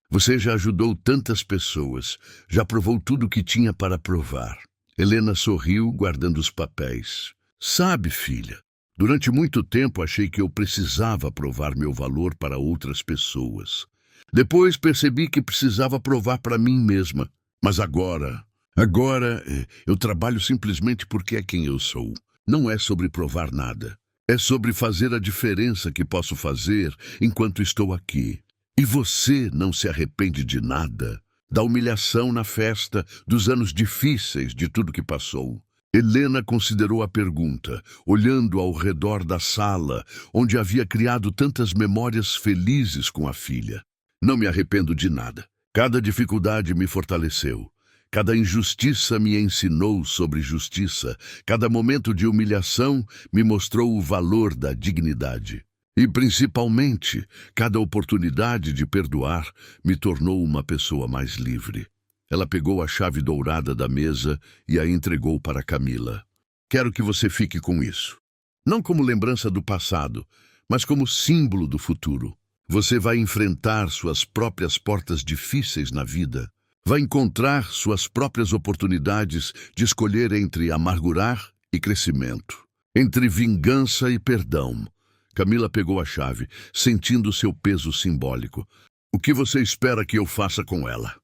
"Você já ajudou tantas pessoas, já provou tudo o que tinha para provar." Helena sorriu, guardando os papéis. "Sabe, filha, durante muito tempo achei que eu precisava provar meu valor para outras pessoas. Depois percebi que precisava provar para mim mesma. Mas agora eu trabalho simplesmente porque é quem eu sou. Não é sobre provar nada. É sobre fazer a diferença que posso fazer enquanto estou aqui. E você não se arrepende de nada? Da humilhação na festa, dos anos difíceis, de tudo que passou?" Helena considerou a pergunta, olhando ao redor da sala, onde havia criado tantas memórias felizes com a filha. "Não me arrependo de nada. Cada dificuldade me fortaleceu. Cada injustiça me ensinou sobre justiça. Cada momento de humilhação me mostrou o valor da dignidade. E, principalmente, cada oportunidade de perdoar me tornou uma pessoa mais livre." Ela pegou a chave dourada da mesa e a entregou para Camila. "Quero que você fique com isso. Não como lembrança do passado, mas como símbolo do futuro. Você vai enfrentar suas próprias portas difíceis na vida. Vai encontrar suas próprias oportunidades de escolher entre amargurar e crescimento, entre vingança e perdão." Camila pegou a chave, sentindo seu peso simbólico. "O que você espera que eu faça com ela?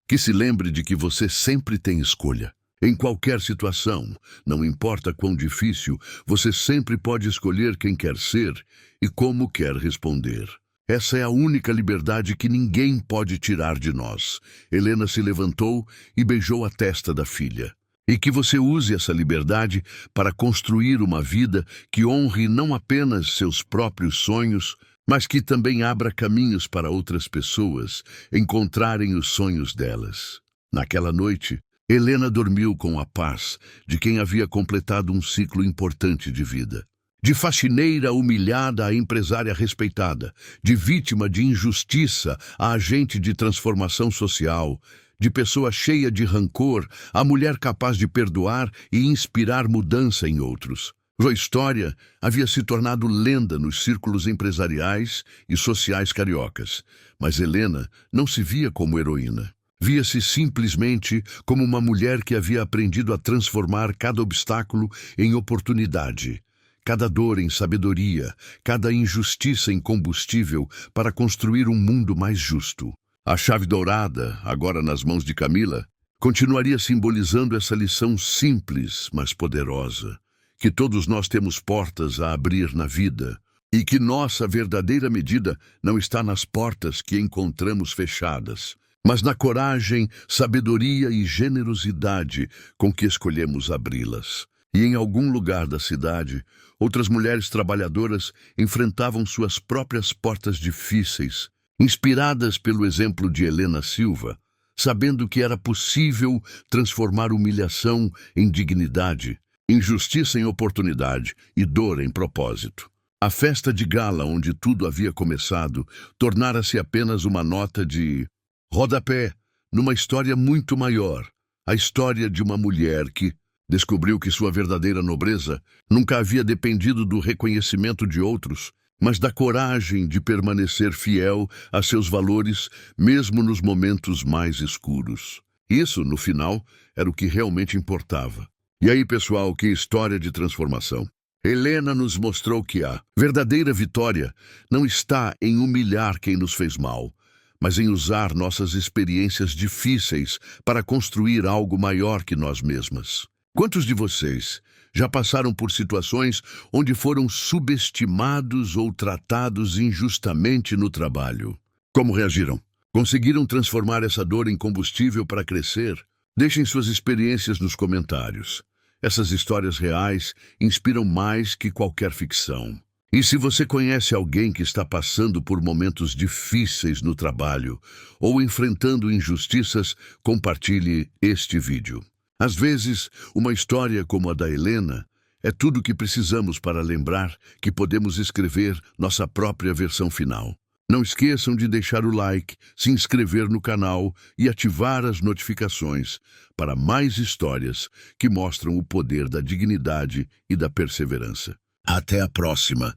Que se lembre de que você sempre tem escolha. Em qualquer situação, não importa quão difícil, você sempre pode escolher quem quer ser e como quer responder. Essa é a única liberdade que ninguém pode tirar de nós." Helena se levantou e beijou a testa da filha. "E que você use essa liberdade para construir uma vida que honre não apenas seus próprios sonhos, mas que também abra caminhos para outras pessoas encontrarem os sonhos delas." Naquela noite, Helena dormiu com a paz de quem havia completado um ciclo importante de vida. De faxineira humilhada a empresária respeitada, de vítima de injustiça a agente de transformação social, de pessoa cheia de rancor a mulher capaz de perdoar e inspirar mudança em outros. Sua história havia se tornado lenda nos círculos empresariais e sociais cariocas, mas Helena não se via como heroína. Via-se simplesmente como uma mulher que havia aprendido a transformar cada obstáculo em oportunidade, cada dor em sabedoria, cada injustiça em combustível para construir um mundo mais justo. A chave dourada, agora nas mãos de Camila, continuaria simbolizando essa lição simples, mas poderosa, que todos nós temos portas a abrir na vida, e que nossa verdadeira medida não está nas portas que encontramos fechadas, mas na coragem, sabedoria e generosidade com que escolhemos abri-las. E em algum lugar da cidade, outras mulheres trabalhadoras enfrentavam suas próprias portas difíceis, inspiradas pelo exemplo de Helena Silva, sabendo que era possível transformar humilhação em dignidade, injustiça em oportunidade e dor em propósito. A festa de gala onde tudo havia começado tornara-se apenas uma nota de rodapé numa história muito maior, a história de uma mulher que descobriu que sua verdadeira nobreza nunca havia dependido do reconhecimento de outros, mas da coragem de permanecer fiel a seus valores mesmo nos momentos mais escuros. Isso, no final, era o que realmente importava. E aí, pessoal, que história de transformação! Helena nos mostrou que a verdadeira vitória não está em humilhar quem nos fez mal, mas em usar nossas experiências difíceis para construir algo maior que nós mesmas. Quantos de vocês já passaram por situações onde foram subestimados ou tratados injustamente no trabalho? Como reagiram? Conseguiram transformar essa dor em combustível para crescer? Deixem suas experiências nos comentários. Essas histórias reais inspiram mais que qualquer ficção. E se você conhece alguém que está passando por momentos difíceis no trabalho ou enfrentando injustiças, compartilhe este vídeo. Às vezes, uma história como a da Helena é tudo o que precisamos para lembrar que podemos escrever nossa própria versão final. Não esqueçam de deixar o like, se inscrever no canal e ativar as notificações para mais histórias que mostram o poder da dignidade e da perseverança. Até a próxima!